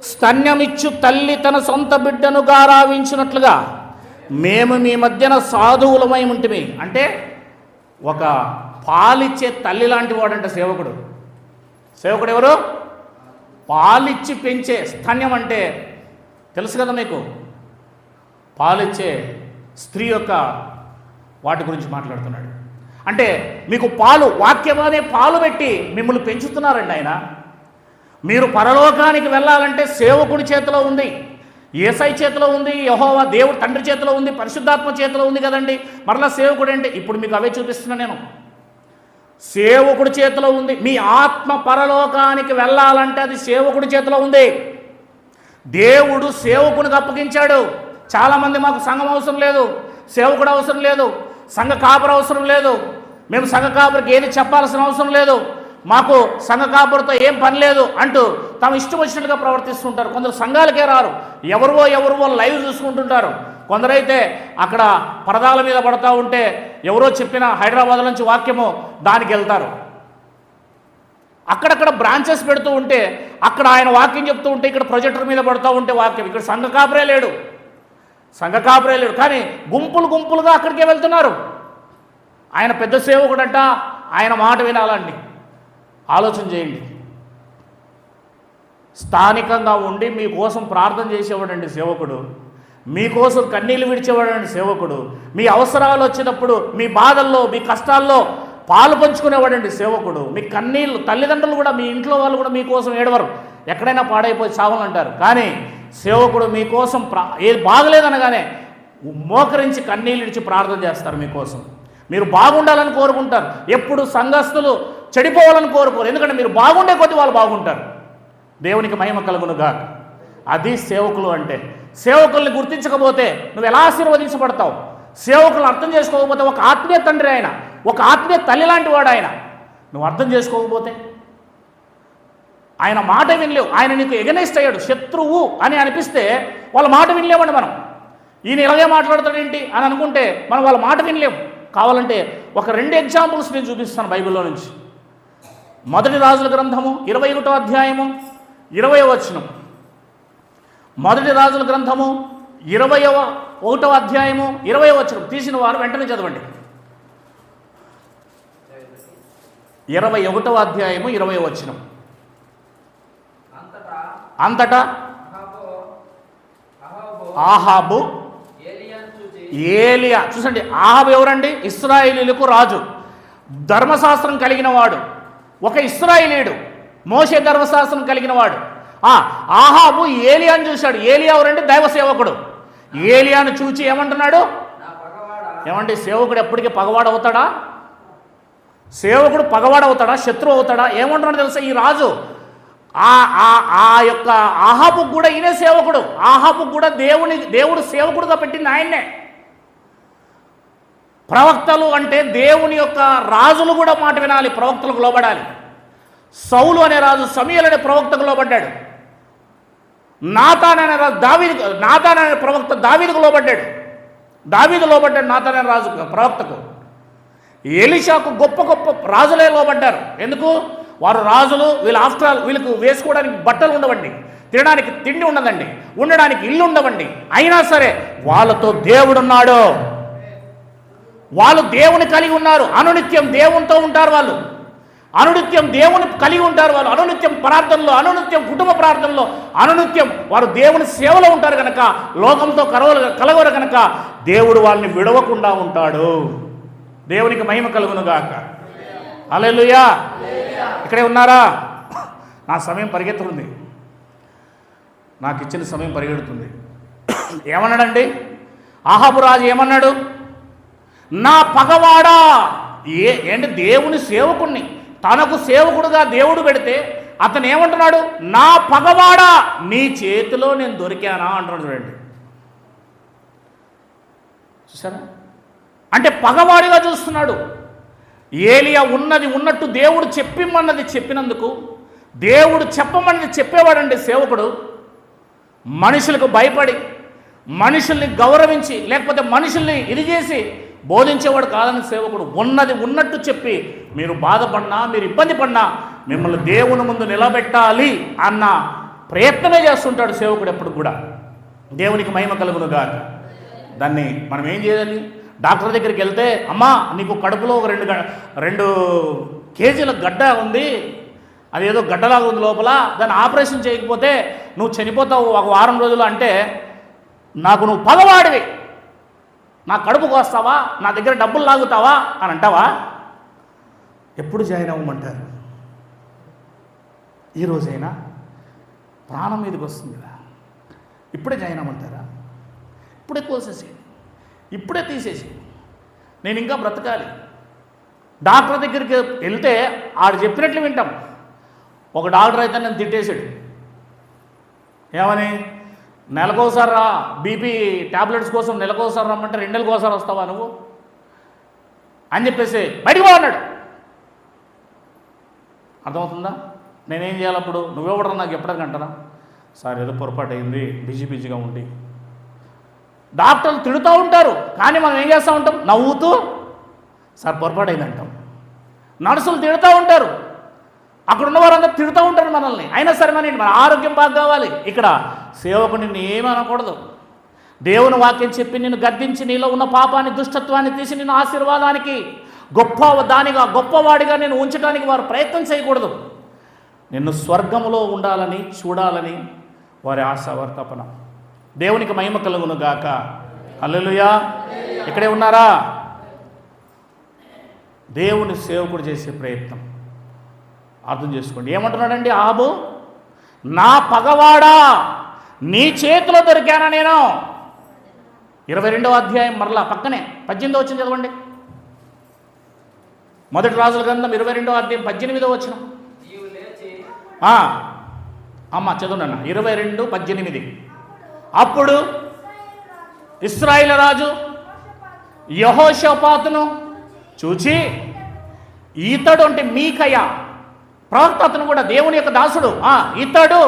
స్తన్యమిచ్చు తల్లి తన సొంత బిడ్డను గారావించినట్లుగా మేము మీ మధ్యన సాధువులమై ఉంటిమి. అంటే ఒక పాలిచ్చే తల్లి లాంటి వాడంట సేవకుడు. సేవకుడు ఎవరు? పాలిచ్చి పెంచే. స్తన్యం అంటే తెలుసు కదా మీకు, పాలిచ్చే స్త్రీ యొక్క వాటి గురించి మాట్లాడుతున్నాడు. అంటే మీకు పాలు, వాక్యమనే పాలు పెట్టి మిమ్మల్ని పెంచుతున్నారండి ఆయన. మీరు పరలోకానికి వెళ్ళాలంటే సేవకుడి చేతిలో ఉంది, యేసయ్య చేతిలో ఉంది, యెహోవా దేవుడు తండ్రి చేతిలో ఉంది, పరిశుద్ధాత్మ చేతిలో ఉంది కదండి. మరలా సేవకుడు అంటే ఇప్పుడు మీకు అవే చూపిస్తున్నా నేను. సేవకుడి చేతిలో ఉంది. మీ ఆత్మ పరలోకానికి వెళ్ళాలంటే అది సేవకుడి చేతిలో ఉంది. దేవుడు సేవకునికి అప్పగించాడు. చాలామంది మాకు సంఘం అవసరం లేదు, సేవకుడు అవసరం లేదు, సంఘ కాపురు అవసరం లేదు, మేము సంఘ కాపురికి ఏది చెప్పాల్సిన అవసరం లేదు, మాకు సంఘ కాపురితో ఏం పని లేదు అంటూ తమ ఇష్టం వచ్చినట్టుగా ప్రవర్తిస్తుంటారు. కొందరు సంఘాలకే రారు, ఎవరివో లైవ్ చూసుకుంటుంటారు. కొందరైతే అక్కడ పరదాల మీద పడతా ఉంటే ఎవరో చెప్పిన హైదరాబాద్ నుంచి వాక్యము దానికి వెళ్తారు. అక్కడక్కడ బ్రాంచెస్ పెడుతూ ఉంటే అక్కడ ఆయన వాక్యం చెప్తూ ఉంటే ఇక్కడ ప్రొజెక్టర్ మీద పడుతూ ఉంటే వాక్యం. ఇక్కడ సంఘ కాపురే లేడు, కానీ గుంపులుగా అక్కడికే వెళ్తున్నారు. ఆయన పెద్ద సేవకుడంట, ఆయన మాట వినాలండి. ఆలోచన చేయండి. స్థానికంగా ఉండి మీకోసం ప్రార్థన చేసేవాడండి సేవకుడు, మీకోసం కన్నీళ్ళు విడిచేవాడండి సేవకుడు, మీ అవసరాలు వచ్చినప్పుడు మీ బాధల్లో మీ కష్టాల్లో పాలు పంచుకునేవాడండి సేవకుడు. మీ కన్నీళ్ళు, తల్లిదండ్రులు కూడా, మీ ఇంట్లో వాళ్ళు కూడా మీకోసం ఏడవరు, ఎక్కడైనా పాడైపోయి చావాలంటారు. కానీ సేవకుడు మీకోసం ఏది బాగలేదనగానే మోకరించి కన్నీళ్ళు ఇడిచి ప్రార్థన చేస్తారు మీకోసం. మీరు బాగుండాలని కోరుకుంటారు, ఎప్పుడు సంఘస్థులు చెడిపోవాలని కోరుకోరు. ఎందుకంటే మీరు బాగుండే కొద్దీ వాళ్ళు బాగుంటారు. దేవునికి మహిమ కలుగునుగాక. అది సేవకులు అంటే. సేవకుల్ని గుర్తించకపోతే నువ్వు ఎలా ఆశీర్వదించబడతావు? సేవకులను అర్థం చేసుకోకపోతే, ఒక ఆత్మీయ తండ్రి ఆయన, ఒక ఆత్మీయ తల్లి లాంటి వాడు ఆయన, నువ్వు అర్థం చేసుకోకపోతే ఆయన మాట వినలేవు. ఆయన నీకు ఎగనెస్ట్ అయ్యాడు, శత్రువు అని అనిపిస్తే వాళ్ళ మాట వినలేమండి మనం. ఈయన ఇలాగే మాట్లాడతాడేంటి అని అనుకుంటే మనం వాళ్ళ మాట వినలేము. కావాలంటే ఒక 2 ఎగ్జాంపుల్స్ నేను చూపిస్తాను బైబిల్లో నుంచి. మొదటి రాజుల గ్రంథము 21వ అధ్యాయము 20వ వచనం. మొదటి రాజుల గ్రంథము 21వ అధ్యాయము 20వ వచనం. తీసిన వారు వెంటనే చదవండి. 21వ అధ్యాయము 20వ వచనం. అంతటా ఆహాబు ఏలియా, చూసండి, ఆహాబు ఎవరండి? ఇశ్రాయేలీయులకు రాజు, ధర్మశాస్త్రం కలిగిన వాడు, ఒక ఇశ్రాయేలీయుడు, మోషే ధర్మశాస్త్రం కలిగిన వాడు. ఆహాబు ఏలియాను చూశాడు. ఏలియా ఎవరండి? దైవ సేవకుడు. ఏలియాను చూచి ఏమంటున్నాడు? ఏమండి, సేవకుడు ఎప్పటికీ పగవాడవుతాడా? సేవకుడు పగవాడవుతాడా? శత్రువు అవుతాడా? ఏమంటున్నాడు తెలుసా ఈ రాజు? ఆ యొక్క ఆహాబు కూడా ఈయనే సేవకుడు. ఆహాబు కూడా దేవుడు సేవకుడుగా పెట్టింది ఆయన్నే. ప్రవక్తలు అంటే దేవుని యొక్క రాజులు కూడా మాట వినాలి, ప్రవక్తలకు లోబడాలి. సౌలు అనే రాజు సమూయేలు అనే ప్రవక్తకు లోబడ్డాడు. నాతాన్ అనే రాజు నాతాన్ అనే ప్రవక్త దావీదుకు లోబడ్డాడు. దావీదు లోబడ్డాడు నాతాన్ అనే రాజు ప్రవక్తకు. ఎలీషాకు గొప్ప రాజులే లోబడ్డారు. ఎందుకు? వారు రాజులు. వీళ్ళకు వేసుకోవడానికి బట్టలు ఉండవండి, తినడానికి తిండి ఉండదండి, ఉండడానికి ఇల్లు ఉండవండి. అయినా సరే వాళ్ళతో దేవుడున్నాడు. వాళ్ళు దేవుని కలిగి ఉన్నారు. అనునిత్యం దేవునితో ఉంటారు వాళ్ళు. అనునిత్యం దేవుని కలిగి ఉంటారు వాళ్ళు. అనునిత్యం ప్రార్థనలో, అనునిత్యం కుటుంబ ప్రార్థనలో, అనునిత్యం వారు దేవుని సేవలో ఉంటారు కనుక, లోకంతో కలగరు కనుక దేవుడు వాళ్ళని విడవకుండా ఉంటాడు. దేవునికి మహిమ కలుగునుగాక. హల్లెలూయా. ఇక్కడే ఉన్నారా? నా సమయం పరిగెత్తుతుంది, నాకు ఇచ్చిన సమయం పరిగెడుతుంది. ఏమన్నాడండి ఆహాబు రాజు? ఏమన్నాడు? నా పగవాడా. ఏంటి? దేవుని సేవకుణ్ణి తనకు సేవకుడుగా దేవుడు పెడితే అతను ఏమంటున్నాడు? నా పగవాడా, నీ చేతిలో నేను దొరికానా అంటున్నాడు. చూడండి, చూసారా? అంటే పగవాడిగా చూస్తున్నాడు. ఏలియా ఉన్నది ఉన్నట్టు దేవుడు చెప్పిమన్నది చెప్పినందుకు, దేవుడు చెప్పమన్నది చెప్పేవాడండి సేవకుడు. మనుషులకు భయపడి, మనుషుల్ని గౌరవించి, లేకపోతే మనుషుల్ని ఇది చేసి బోధించేవాడు కాదని సేవకుడు. ఉన్నది ఉన్నట్టు చెప్పి, మీరు బాధపడినా, మీరు ఇబ్బంది పడినా మిమ్మల్ని దేవుని ముందు నిలబెట్టాలి అన్న ప్రయత్నమే చేస్తుంటాడు సేవకుడు ఎప్పుడు కూడా. దేవునికి మహిమ కలుగునుగా. దాన్ని మనం ఏం చేయాలి? డాక్టర్ దగ్గరికి వెళ్తే, అమ్మా నీకు కడుపులో ఒక 2 కేజీల గడ్డ ఉంది, అదేదో గడ్డలాగా ఉంది లోపల, దాన్ని ఆపరేషన్ చేయకపోతే నువ్వు చనిపోతావు 1 వారం రోజులు అంటే, నాకు నువ్వు పగవాడివి, నా కడుపుకు వస్తావా, నా దగ్గర డబ్బులు లాగుతావా అని అంటావా? ఎప్పుడు జాయిన్ అవ్వమంటారు? ఈరోజైనా ప్రాణం మీదకి వస్తుంది కదా, ఇప్పుడే జాయిన్ అవ్వమంటారా? ఇప్పుడే కోసేసి, ఇప్పుడే తీసేసి, నేను ఇంకా బ్రతకాలి. డాక్టర్ దగ్గరికి వెళ్తే ఆడు చెప్పినట్లు వింటాం. ఒక డాక్టర్ అయితే నన్ను తిట్టేశాడు. ఏమని? నెలకోసారి రా, 'బీపీ' 'ట్యాబ్లెట్స్' కోసం నెలకోసారి రమ్మంటే 2 నెలలకు ఒకసారి వస్తావా నువ్వు? 'బీపీ' 'ట్యాబ్లెట్స్' కోసం 2 నెలలకు ఒకసారి వస్తావా నువ్వు? 'బీపీ' 'ట్యాబ్లెట్స్' కోసం 2 నెలలకు ఒకసారి వస్తావా నువ్వు? 'బీపీ' 'ట్యాబ్లెట్స్' కోసం 2 నెలలకు ఒకసారి వస్తావా నువ్వు? అని చెప్పేసి బయటికి పో అన్నాడు. అర్థమవుతుందా? నేనేం చేయాలి అప్పుడు? నువ్వెవడరా నాకు ఎప్పటికీ అంటారా? సార్ ఏదో పొరపాటు అయింది, బిజీగా ఉండి. డాక్టర్లు తిడుతూ ఉంటారు, కానీ మనం ఏం చేస్తూ ఉంటాం? నవ్వుతూ సార్ పొరపాటు అయింది అంటాం. నర్సులు తిడుతూ ఉంటారు, అక్కడ ఉన్న వారందరూ తిడుతూ ఉంటారు మనల్ని, అయినా సరే మన ఆరోగ్యం బాగా కావాలి. ఇక్కడ సేవకుని నిన్ను ఏమీ అనకూడదు. దేవుని వాక్యం చెప్పి నిన్ను గద్దించి నీలో ఉన్న పాపాన్ని, దుష్టత్వాన్ని తీసి నిన్ను ఆశీర్వాదానికి గొప్పవాడిగా నేను ఉంచడానికి వారు ప్రయత్నం చేయకూడదు. నిన్ను స్వర్గములో ఉండాలని చూడాలని వారి ఆశ, వారి తపన. దేవునికి మహిమ కలుగును గాక. హల్లెలూయా. ఇక్కడే ఉన్నారా? దేవుని సేవకుడు చేసే ప్రయత్నం అర్థం చేసుకోండి. ఏమంటున్నాడండి ఆహాబు? నా పగవాడా, నీ చేతిలో దొరికానా నేను. 22వ అధ్యాయం మరలా పక్కనే 18వ వచనం చదవండి. మొదటి రాజుల గ్రంథం 22వ అధ్యాయం 18వ వచనం. అమ్మ చదువునన్న 22:18. అప్పుడు ఇశ్రాయేలు రాజు యెహోషాపాతును చూచి, ఇతడు అంటే మీకయ్య ప్రవక్త, అతను కూడా దేవుని యొక్క దాసుడు, ఇతడు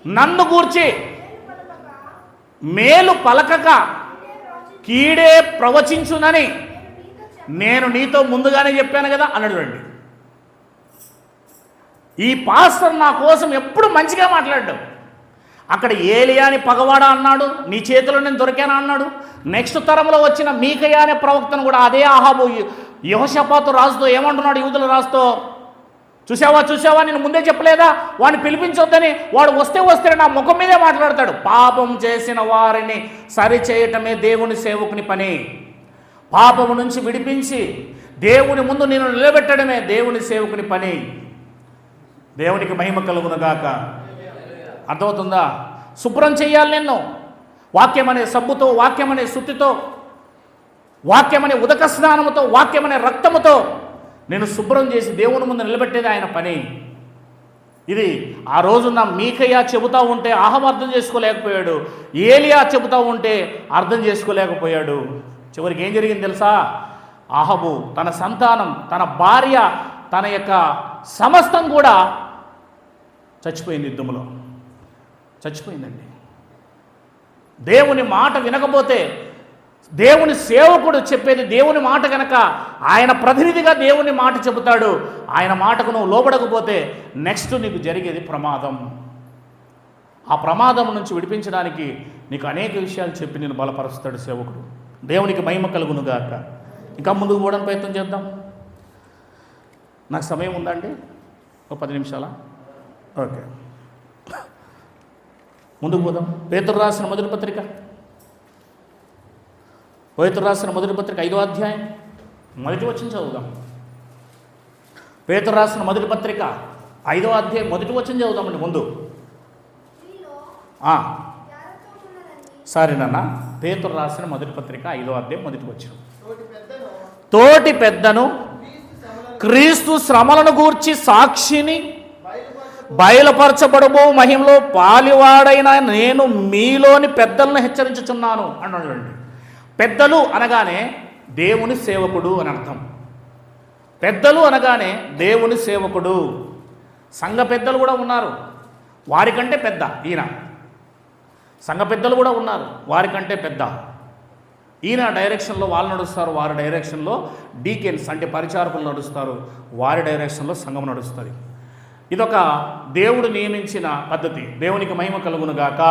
నన్ను గూర్చి మేలు పలకక కీడే ప్రవచించునని నేను నీతో ముందుగానే చెప్పాను కదా అన్నాడు. రండి, ఈ పాస్టర్ నా కోసం ఎప్పుడు మంచిగా మాట్లాడాడు. అక్కడ ఏలియాని పగవాడా అన్నాడు, నీ చేతిలో నేను దొరికానా అన్నాడు. నెక్స్ట్ తరంలో వచ్చిన మీకయ్య అనే ప్రవక్తను కూడా అదే ఆహాబు యెహోషాపాతు రాజుతో ఏమంటున్నాడు? యూదుల రాజుతో, చూసావా నేను ముందే చెప్పలేదా వాడిని పిలిపించొద్దని? వాడు వస్తే నా ముఖం మీదే మాట్లాడతాడు. పాపం చేసిన వారిని సరిచేయటమే దేవుని సేవకుని పని. పాపము నుంచి విడిపించి దేవుని ముందు నేను నిలబెట్టడమే దేవుని సేవకుని పని. దేవునికి మహిమ కలుగును గాక. అర్థమవుతుందా? శుభ్రం చేయాలి నిన్ను. వాక్యం అనే సబ్బుతో, వాక్యం అనే శుద్ధితో, వాక్యం అనే ఉదక స్నానముతో, వాక్యం అనే రక్తముతో నేను శుభ్రం చేసి దేవుని ముందు నిలబెట్టేది ఆయన పని. ఇది ఆ రోజున మీకయ్య చెబుతూ ఉంటే ఆహాబు అర్థం చేసుకోలేకపోయాడు, ఏలియా చెబుతూ ఉంటే అర్థం చేసుకోలేకపోయాడు. చివరికి ఏం జరిగింది తెలుసా? ఆహాబు తన సంతానం, తన భార్య, తన యొక్క సమస్తం కూడా చచ్చిపోయింది, యుద్ధంలో చచ్చిపోయిందండి. దేవుని మాట వినకపోతే, దేవుని సేవకుడు చెప్పేది దేవుని మాట కనుక ఆయన ప్రతినిధిగా దేవుని మాట చెబుతాడు, ఆయన మాటకు నువ్వు లోబడకపోతే నెక్స్ట్ నీకు జరిగేది ప్రమాదం. ఆ ప్రమాదం నుంచి విడిపించడానికి నీకు అనేక విషయాలు చెప్పి నేను బలపరుస్తాడు సేవకుడు. దేవునికి మహిమ కలుగును గాక. ఇంకా ముందుకు పోవడానికి ప్రయత్నం చేద్దాం. నాకు సమయం ఉందండి, ఒక 10 నిమిషాలా? ఓకే, ముందుకు పోదాం. పేతురు రాసిన మొదటి పత్రిక 5వ అధ్యాయం మొదటి వచనం చదువుదాం. పేతురు రాసిన మొదటి పత్రిక 5వ అధ్యాయం మొదటి వచనం చదువుదామండి ముందు. సారీ నాన్న, పేతురు రాసిన మొదటి పత్రిక 5వ అధ్యాయం మొదటి వచనం. తోటి పెద్దను క్రీస్తు శ్రమలను గూర్చి సాక్షిని బయలుపరచబడబో మహిమలో పాలివాడైన నేను మీలోని పెద్దలను హెచ్చరించుచున్నాను అన్నాడు. పెద్దలు అనగానే దేవుని సేవకుడు అని అర్థం. పెద్దలు అనగానే దేవుని సేవకుడు. సంఘ పెద్దలు కూడా ఉన్నారు, వారికంటే పెద్ద ఈయన. సంఘ పెద్దలు కూడా ఉన్నారు, వారికంటే పెద్ద ఈయన. డైరెక్షన్లో వాళ్ళు నడుస్తారు, వారి డైరెక్షన్లో డీకెన్స్ అంటే పరిచారకులు నడుస్తారు, వారి డైరెక్షన్లో సంఘం నడుస్తుంది. ఇదొక దేవుడు నియమించిన పద్ధతి. దేవునికి మహిమ కలుగును గాక.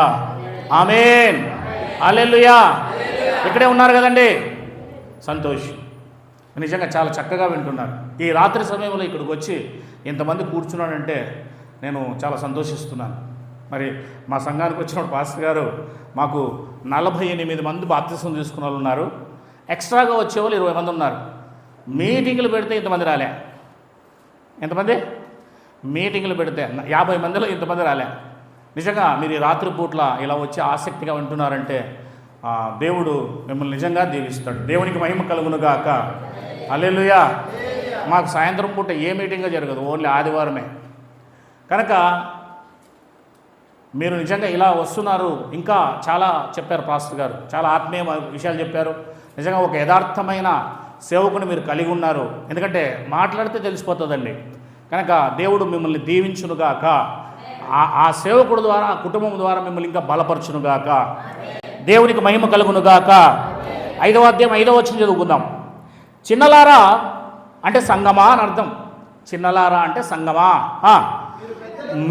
ఆమేన్, హల్లెలూయా. ఇక్కడే ఉన్నారు కదండి, సంతోష్. నిజంగా చాలా చక్కగా వింటున్నారు. ఈ రాత్రి సమయంలో ఇక్కడికి వచ్చి ఇంతమంది కూర్చున్నాడంటే నేను చాలా సంతోషిస్తున్నాను. మరి మా సంఘానికి వచ్చిన పాస్టర్ గారు మాకు 48 మంది బాప్తిసం తీసుకున్న వాళ్ళు ఉన్నారు, ఎక్స్ట్రాగా వచ్చేవాళ్ళు 20 మంది ఉన్నారు. మీటింగులు పెడితే ఇంతమంది రాలే. ఎంతమంది? మీటింగులు పెడితే 50 మందిలో ఇంతమంది రాలే. నిజంగా మీరు ఈ రాత్రి పూట్ల ఇలా వచ్చి ఆసక్తిగా వింటున్నారంటే దేవుడు మిమ్మల్ని నిజంగా దీవిస్తాడు. దేవునికి మహిమ కలుగును గాక. హల్లెలూయా. మాకు సాయంత్రం పూట ఏ మీటింగ్ జరగదు, ఓన్లీ ఆదివారమే. కనుక మీరు నిజంగా ఇలా వస్తున్నారు. ఇంకా చాలా చెప్పారు పాస్టర్ గారు, చాలా ఆత్మీయ విషయాలు చెప్పారు. నిజంగా ఒక యథార్థమైన సేవకుని మీరు కలిగి ఉన్నారు. ఎందుకంటే మాట్లాడితే తెలిసిపోతుందండి. కనుక దేవుడు మిమ్మల్ని దీవించునుగాక, ఆ సేవకుడు ద్వారా, ఆ కుటుంబం ద్వారా మిమ్మల్ని ఇంకా బలపరచునుగాక. దేవునికి మహిమ కలుగునుగాక. 5వ అధ్యాయం 5వ వచనం చదువుకుందాం. చిన్నలారా అంటే సంగమా అని అర్థం. చిన్నలారా అంటే సంగమా.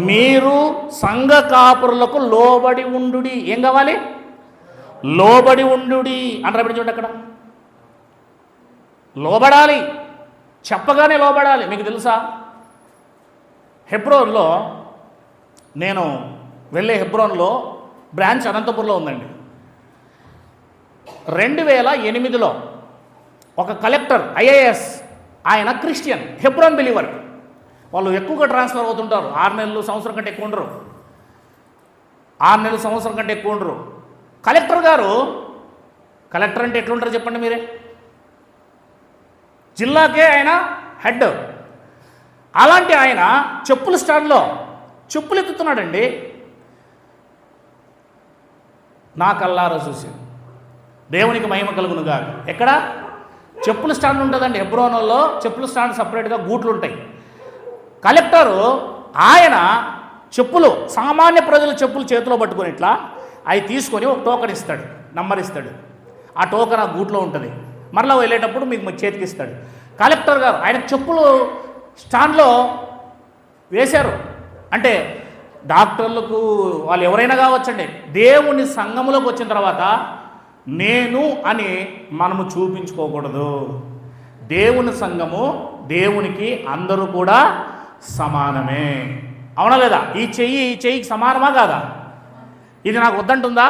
మీరు సంఘ కాపురులకు లోబడి ఉండుడి. ఏం కావాలి? లోబడి ఉండుడి అని రాబడి చూడండి. అక్కడ లోబడాలి, చెప్పగానే లోబడాలి. మీకు తెలుసా, హెబ్రోన్లో నేను వెళ్ళే హెబ్రోన్లో బ్రాంచ్ అనంతపూర్లో ఉందండి. 2008లో ఒక కలెక్టర్ ఐఏఎస్, ఆయన క్రిస్టియన్, హెబ్రోన్ బిలీవర్. వాళ్ళు ఎక్కువగా ట్రాన్స్ఫర్ అవుతుంటారు. 6 నెలలు, సంవత్సరం కంటే ఎక్కువ ఉండరు. 6 నెలలు, సంవత్సరం కంటే ఎక్కువ ఉండరు. కలెక్టర్ గారు, కలెక్టర్ అంటే ఎట్లుంటారు చెప్పండి మీరే? జిల్లాకే ఆయన హెడ్. అలాంటి ఆయన చెప్పుల స్టాండ్లో చెప్పులు ఎత్తుతున్నాడండి. నా కల్లారా చూసి. దేవునికి మహిమ కలుగునుగా. ఎక్కడ? చెప్పుల స్టాండ్ ఉంటుందండి హెబ్రోన్లో. చెప్పుల స్టాండ్ సపరేట్గా గూట్లు ఉంటాయి. కలెక్టరు ఆయన చెప్పులు, సామాన్య ప్రజల చెప్పులు చేతిలో పట్టుకొని ఇట్లా అవి తీసుకొని ఒక టోకెన్ ఇస్తాడు, నంబర్ ఇస్తాడు. ఆ టోకెన్ ఆ గూట్లో ఉంటుంది. మరలా వెళ్ళేటప్పుడు మీకు చేతికి ఇస్తాడు. కలెక్టర్ గారు ఆయన చెప్పులు స్టాండ్లో వేశారు. అంటే డాక్టర్లకు, వాళ్ళు ఎవరైనా కావచ్చండి, దేవుని సంఘములోకి వచ్చిన తర్వాత నేను అని మనము చూపించుకోకూడదు. దేవుని సంఘము, దేవునికి అందరూ కూడా సమానమే. అవునా లేదా? ఈ చెయ్యికి సమానమా కాదా? ఇది నాకు వద్దంటుందా?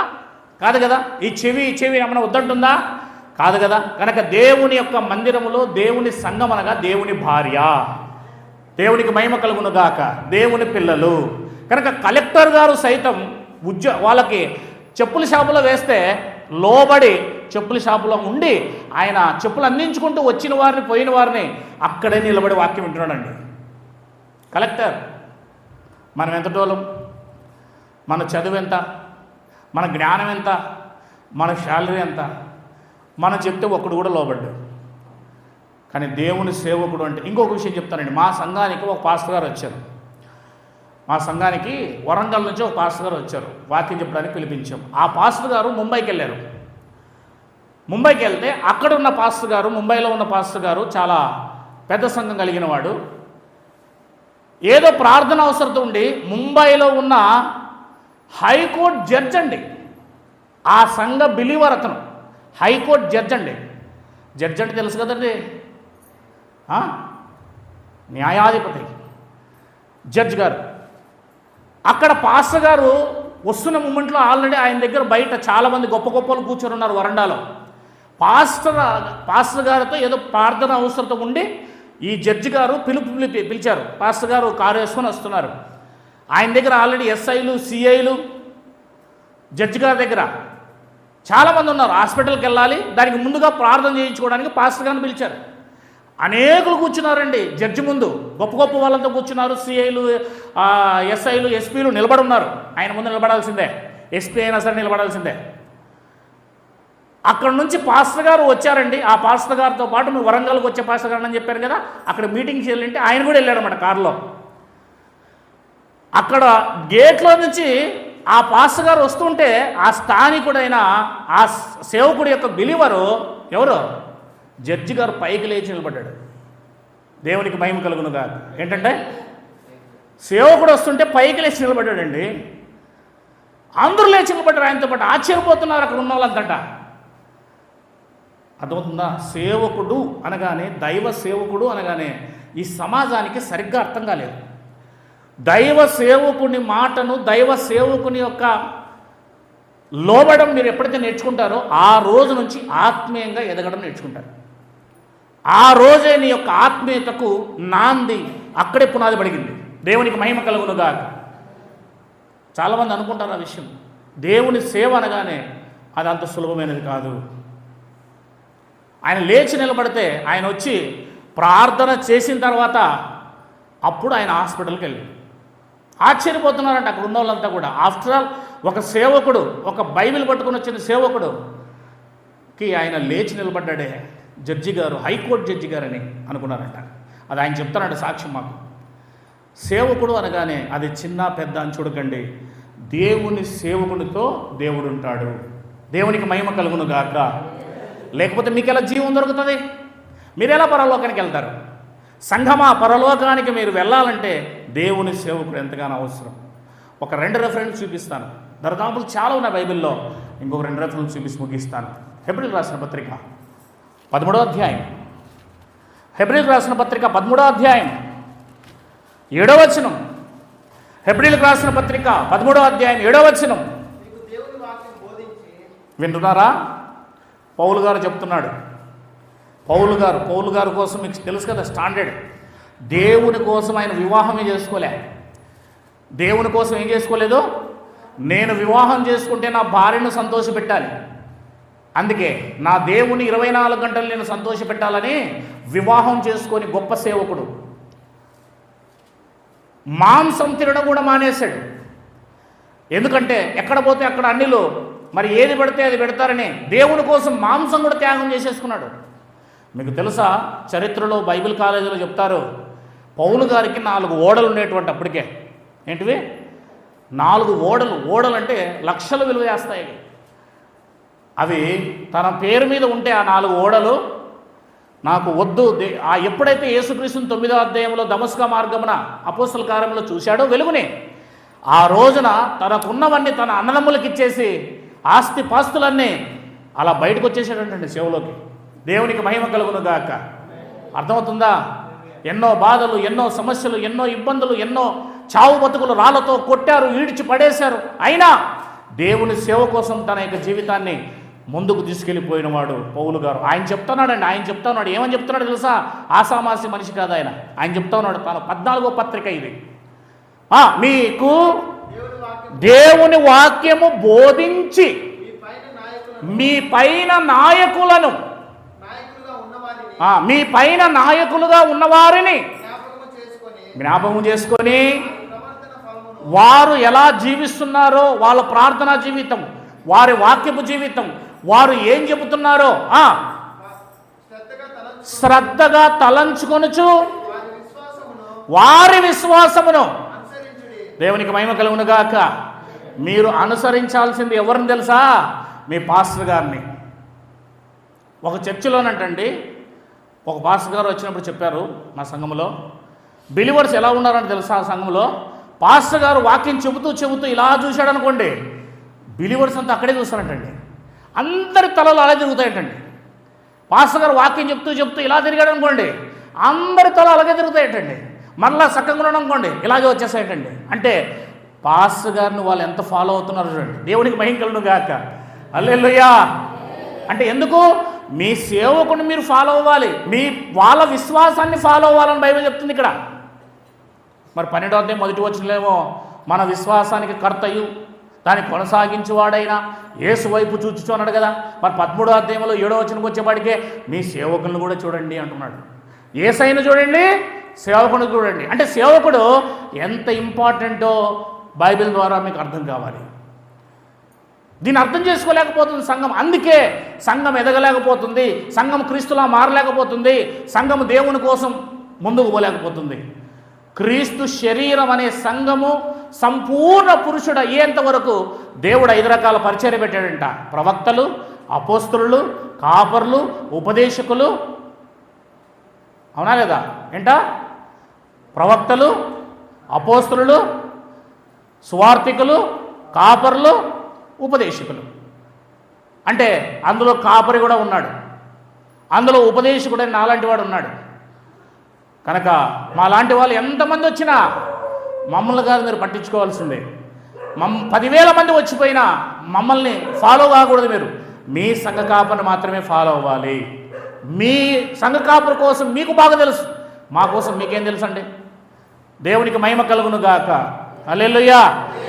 కాదు కదా. ఈ చెవి ఏమన్నా వద్దంటుందా? కాదు కదా. కనుక దేవుని యొక్క మందిరములో దేవుని సంఘం అనగా దేవుని భార్య. దేవునికి మహిమ కలుగునుగాక. దేవుని పిల్లలు. కనుక కలెక్టర్ గారు సైతం వాళ్ళకి చెప్పుల షాపులో వేస్తే లోబడి చెప్పుల షాపులో ఉండి ఆయన చెప్పులు అందించుకుంటూ వచ్చిన వారిని, పోయిన వారిని అక్కడే నిలబడి వాక్యం వింటున్నాడండి కలెక్టర్. మనం ఎంత టోలం? మన చదువు ఎంత? మన జ్ఞానం ఎంత? మన శాలరీ ఎంత? మనం చెప్తే ఒక్కడు కూడా లోబడ్డు. కానీ దేవుని సేవకుడు అంటే ఇంకొక విషయం చెప్తానండి. మా సంఘానికి ఒక పాస్టర్ గారు వచ్చారు. మా సంఘానికి వరంగల్ నుంచి ఒక పాస్టర్ గారు వచ్చారు. వాక్యం చెప్పడానికి పిలిపించాం. ఆ పాస్టర్ గారు ముంబైకి వెళ్ళారు. ముంబైకి వెళ్తే అక్కడ ఉన్న పాస్టర్ గారు, ముంబైలో ఉన్న పాస్టర్ గారు చాలా పెద్ద సంఘం కలిగిన వాడు. ఏదో ప్రార్థన అవసరత ఉండి ముంబైలో ఉన్న హైకోర్టు జడ్జి అండి, ఆ సంఘ బిలీవర్ అతను హైకోర్టు జడ్జి అండి. జడ్జి అంటే తెలుసు కదండి, న్యాయాధిపతి జడ్జి గారు. అక్కడ పాస్టర్ గారు వస్తున్న మూమెంట్లో ఆల్రెడీ ఆయన దగ్గర బయట చాలామంది గొప్ప గొప్పలు కూర్చొని ఉన్నారు వరండాలో. పాస్టర్ గారితో ఏదో ప్రార్థన అవసరత ఉండి ఈ జడ్జి గారు పిలిచారు. పాస్టర్ గారు కారు వేసుకొని వస్తున్నారు. ఆయన దగ్గర ఆల్రెడీ ఎస్ఐలు, సిఐలు జడ్జి గారి దగ్గర చాలామంది ఉన్నారు. హాస్పిటల్కి వెళ్ళాలి, దానికి ముందుగా ప్రార్థన చేయించుకోవడానికి పాస్టర్ గారిని పిలిచారు. అనేకులు కూర్చున్నారండి జడ్జి ముందు. గొప్ప గొప్ప వాళ్ళంతా కూర్చున్నారు. సిఐలు, ఎస్ఐలు, ఎస్పీలు నిలబడి ఉన్నారు. ఆయన ముందు నిలబడాల్సిందే, ఎస్పీ అయినా సరే నిలబడాల్సిందే. అక్కడ నుంచి పాస్టర్ గారు వచ్చారండి. ఆ పాస్టర్ గారితో పాటు మీరు వరంగల్కి వచ్చే పాస్టర్ గారు అని చెప్పారు కదా, అక్కడ మీటింగ్కి వెళ్ళింటే ఆయన కూడా వెళ్ళాడన్నమాట కారులో. అక్కడ గేట్లో నుంచి ఆ పాస్టర్ గారు వస్తుంటే ఆ స్థానికుడైన ఆ సేవకుడి యొక్క బిలీవరు ఎవరు? జడ్జి గారు పైకి లేచి నిలబడ్డాడు. దేవునికి మహిమ కలుగునుగా. ఏంటంటే సేవకుడు వస్తుంటే పైకి లేచి నిలబడ్డాడండి. అందరూ లేచి నిలబడ్డారు ఆయనతో పాటు. ఆశ్చర్యపోతున్నారు అక్కడ ఉన్న వాళ్ళంతటా. అర్థమవుతుందా? సేవకుడు అనగానే, దైవ సేవకుడు అనగానే ఈ సమాజానికి సరిగ్గా అర్థం కాలేదు. దైవ సేవకుని మాటను, దైవ సేవకుని యొక్క లోబడం మీరు ఎప్పుడైతే నేర్చుకుంటారో ఆ రోజు నుంచి ఆత్మీయంగా ఎదగడం నేర్చుకుంటారు. ఆ రోజే నీ యొక్క ఆత్మీయతకు నాంది అక్కడే పునాది పడిగింది. దేవునికి మహిమ కలుగునుగా. చాలామంది అనుకుంటారు ఆ విషయం. దేవుని సేవ అనగానే అది అంత సులభమైనది కాదు. ఆయన లేచి నిలబడితే, ఆయన వచ్చి ప్రార్థన చేసిన తర్వాత అప్పుడు ఆయన హాస్పిటల్కి వెళ్ళి ఆశ్చర్యపోతున్నారంట అక్కడ ఉన్న వాళ్ళంతా కూడా. ఆఫ్టర్ ఆల్ ఒక సేవకుడు, ఒక బైబిల్ పట్టుకుని వచ్చిన సేవకుడుకి ఆయన లేచి నిలబడ్డాడే. జడ్జి గారు, హైకోర్టు జడ్జి గారని అనుకున్నారంట. అది ఆయన చెప్తానంట సాక్ష్యం మాకు. సేవకుడు అనగానే అది చిన్న పెద్ద అని చూడకండి, దేవుని సేవకునితో దేవుడు ఉంటాడు. దేవునికి మహిమ కలుగును గాక. లేకపోతే మీకు ఎలా జీవం దొరుకుతుంది? మీరు ఎలా పరలోకానికి వెళ్తారు? సంఘమా, పరలోకానికి మీరు వెళ్ళాలంటే దేవుని సేవకుడు ఎంతగానో అవసరం. ఒక 2 రెఫరెన్స్ చూపిస్తాను. దరిదాపులు చాలా ఉన్నాయి బైబిల్లో. ఇంకొక 2 రెఫరెన్స్ చూపిస్తూ ముగిస్తాను. హెబ్రీయులకు రాసిన పత్రిక 13వ అధ్యాయం. హెబ్రీయులకు రాసిన పత్రిక 13వ అధ్యాయం 7వ వచనం. హెబ్రీయులకు రాసిన పత్రిక 13వ అధ్యాయం 7వ వచనం. వింటున్నారా? పౌలు గారు చెప్తున్నాడు. పౌలు గారు కోసం మీకు తెలుసు కదా స్టాండర్డ్. దేవుని కోసం ఆయన వివాహమే చేసుకోలే. దేవుని కోసం ఏం చేసుకోలేదు? నేను వివాహం చేసుకుంటే నా భార్యను సంతోషపెట్టాలి, అందుకే నా దేవుని 24 గంటలు నేను సంతోషపెట్టాలని వివాహం చేసుకొని గొప్ప సేవకుడు. మాంసం తినడం కూడా మానేశాడు. ఎందుకంటే ఎక్కడ పోతే అక్కడ అన్నిలు మరి ఏది పెడితే అది పెడతారని దేవుని కోసం మాంసం కూడా త్యాగం చేసేసుకున్నాడు. మీకు తెలుసా, చరిత్రలో బైబిల్ కాలేజీలో చెప్తారు, పౌలు గారికి 4 ఓడలు ఉండేటువంటి అప్పటికే. ఏంటివి? 4 ఓడలు అంటే లక్షలు విలువ చేస్తాయి. అవి తన పేరు మీద ఉంటే ఆ 4 ఓడలు నాకు వద్దు. ఎప్పుడైతే యేసుక్రీస్తుని 9వ అధ్యాయంలో దమస్కా మార్గమున అపోస్తల కార్యంలో చూశాడో వెలుగుని, ఆ రోజున తనకున్నవన్నీ తన అన్నదమ్ములకు ఇచ్చేసి ఆస్తి పాస్తులన్నీ అలా బయటకు వచ్చేసాడంటండి సేవలోకి. దేవునికి మహిమ కలుగును గాక. అర్థమవుతుందా? ఎన్నో బాధలు, ఎన్నో సమస్యలు, ఎన్నో ఇబ్బందులు, ఎన్నో చావు బతుకులు రాళ్లతో కొట్టారు, ఈడ్చి పడేశారు. అయినా దేవుని సేవ కోసం తన యొక్క జీవితాన్ని ముందుకు తీసుకెళ్ళిపోయిన వాడు పౌలు గారు. ఆయన చెప్తున్నాడు. ఏమని చెప్తున్నాడు తెలుసా? ఆసామాసి మనిషి కాదు ఆయన. ఆయన చెప్తా ఉన్నాడు, తన 14వ పత్రిక ఇది. మీకు దేవుని వాక్యము బోధించి మీ పైన నాయకులుగా ఉన్నవారిని జ్ఞాపకం చేసుకొని వారు ఎలా జీవిస్తున్నారో, వాళ్ళ ప్రార్థనా జీవితం, వారి వాక్యపు జీవితం, వారు ఏం చెబుతున్నారో శ్రద్ధగా తలంచుకొనుచు వారి విశ్వాసమును, దేవునికి మహిమ కలుగును గాక. మీరు అనుసరించాల్సింది ఎవరిని తెలుసా? మీ పాస్టర్ గారిని. ఒక చర్చిలోనంటండి ఒక పాస్టర్ గారు వచ్చినప్పుడు చెప్పారు, మా సంఘంలో బిలీవర్స్ ఎలా ఉన్నారని తెలుసా? ఆ సంఘంలో పాస్టర్ గారు వాక్యం చెబుతూ ఇలా చూశాడు అనుకోండి, బిలీవర్స్ అంతా అక్కడే చూస్తారంటండి. అందరి తలలు అలా తిరుగుతాయంటండి. పాస్టర్ గారు వాక్యం చెప్తూ ఇలా తిరిగాడు అనుకోండి, అందరి తల అలాగే తిరుగుతాయటండి. మరలా చక్కగా ఉన్నాడు అనుకోండి, ఇలాగే వచ్చేసాయటండి. అంటే పాస్టర్ గారిని వాళ్ళు ఎంత ఫాలో అవుతున్నారు చూడండి. దేవునికి మహిమ కలుగును గాక. హల్లెలూయా. అంటే ఎందుకు? మీ సేవకుని మీరు ఫాలో అవ్వాలి, వాళ్ళ విశ్వాసాన్ని ఫాలో అవ్వాలని బైబిల్ చెప్తుంది ఇక్కడ. మరి 12వ అధ్యాయం 1వ వచనంలో మన విశ్వాసానికి కర్తయు దాన్ని కొనసాగించేవాడైనా యేసు వైపు చూచుచు అన్నాడు కదా. మరి 13వ అధ్యాయంలో 7వ వచనంకి వచ్చేపాటికే మీ సేవకులను కూడా చూడండి అంటున్నాడు. యేసయ్యను చూడండి, సేవకుని చూడండి. అంటే సేవకుడు ఎంత ఇంపార్టెంటో బైబిల్ ద్వారా మీకు అర్థం కావాలి. దీన్ని అర్థం చేసుకోలేకపోతుంది సంఘం. అందుకే సంఘం ఎదగలేకపోతుంది, సంఘం క్రీస్తులా మారలేకపోతుంది, సంఘం దేవుని కోసం ముందుకు పోలేకపోతుంది. క్రీస్తు శరీరం అనే సంఘము సంపూర్ణ పురుషుడు అయ్యేంత వరకు దేవుడు 5 రకాల పరిచర్య పెట్టాడంట. ప్రవక్తలు, అపోస్తలులు, కాపర్లు, ఉపదేశకులు. అవునా లేదా? ప్రవక్తలు, అపోస్తలులు, సువార్థికులు, కాపర్లు, ఉపదేశకులు. అంటే అందులో కాపరి కూడా ఉన్నాడు, అందులో ఉపదేశకుడు నాలాంటి వాడు ఉన్నాడు. కనుక మా లాంటి వాళ్ళు ఎంతమంది వచ్చినా మమ్మల్ని కాదు మీరు పట్టించుకోవాల్సిందే. 10,000 మంది వచ్చిపోయినా మమ్మల్ని ఫాలో కాకూడదు. మీరు మీ సంఘ కాపరిని మాత్రమే ఫాలో అవ్వాలి. మీ సంఘ కాపరి కోసం మీకు బాగా తెలుసు, మా కోసం మీకేం తెలుసు అండి? దేవునికి మహిమ కలుగును గాక. హల్లెలూయా.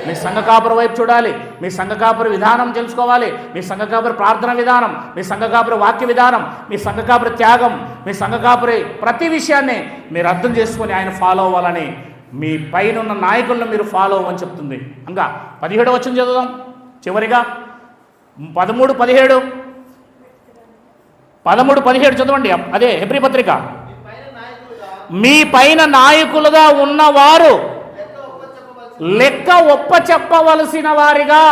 మీ సంఘ కాపరి వైపు చూడాలి, మీ సంఘ కాపరి విధానం తెలుసుకోవాలి, మీ సంఘ కాపరి ప్రార్థన విధానం, మీ సంఘ కాపరి వాక్య విధానం, మీ సంఘ కాపరి త్యాగం, మీ సంఘ కాపరి ప్రతి విషయాన్ని మీరు అర్థం చేసుకొని ఆయన ఫాలో అవ్వాలని, మీ పైన ఉన్న నాయకులను మీరు ఫాలో అవ్వని చెప్తుంది. ఇంకా 17వ వచనం చదువుదాం చివరిగా. 13, 17 13-17 చదవండి. అదే హెబ్రీ పత్రిక. మీ పైన నాయకులుగా ఉన్నవారు లెక్క ఒప్పచెప్పవలసిన వారిగా.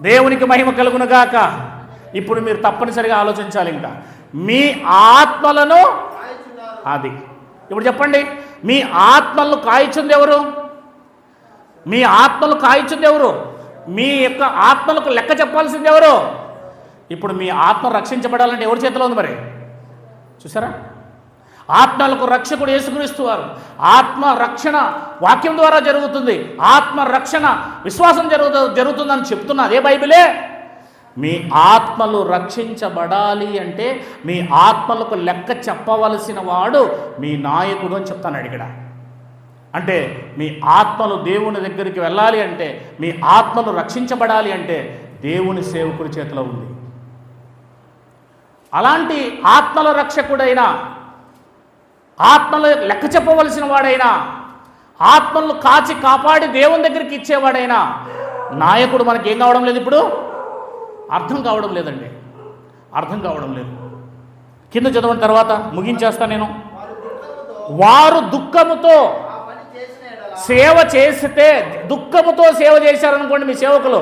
దేవునికి మహిమ కలుగును గాక. ఇప్పుడు మీరు తప్పనిసరిగా ఆలోచించాలి. ఇంకా మీ ఆత్మలను, అది ఇప్పుడు చెప్పండి, మీ ఆత్మలను కాయిచుంది ఎవరు? మీ ఆత్మలు కాయిచుంది ఎవరు? మీ యొక్క ఆత్మలకు లెక్క చెప్పాల్సింది ఎవరు? ఇప్పుడు మీ ఆత్మ రక్షించబడాలంటే ఎవరి చేతిలో ఉంది మరి? చూసారా? ఆత్మలకు రక్షకుడు యేసుక్రీస్తు వారు. ఆత్మ రక్షణ వాక్యం ద్వారా జరుగుతుంది. ఆత్మ రక్షణ విశ్వాసం జరుగుతుందని చెప్తున్నా అదే బైబిలే. మీ ఆత్మలు రక్షించబడాలి అంటే మీ ఆత్మలకు లెక్క చెప్పవలసిన వాడు మీ నాయకుడు అని చెప్తాను ఇక్కడ. అంటే మీ ఆత్మలు దేవుని దగ్గరికి వెళ్ళాలి అంటే, మీ ఆత్మలు రక్షించబడాలి అంటే దేవుని సేవకుడి చేతిలో ఉంది. అలాంటి ఆత్మల రక్షకుడైన, ఆత్మలు లెక్క చెప్పవలసిన వాడైనా, ఆత్మలను కాచి కాపాడి దేవుని దగ్గరికి ఇచ్చేవాడైనా నాయకుడు మనకి ఏం కావడం లేదు. ఇప్పుడు అర్థం కావడం లేదండి, అర్థం కావడం లేదు. కింద చదవని తర్వాత ముగించేస్తా నేను. వారు దుఃఖముతో సేవ చేస్తే, దుఃఖముతో సేవ చేశారనుకోండి మీ సేవకులు,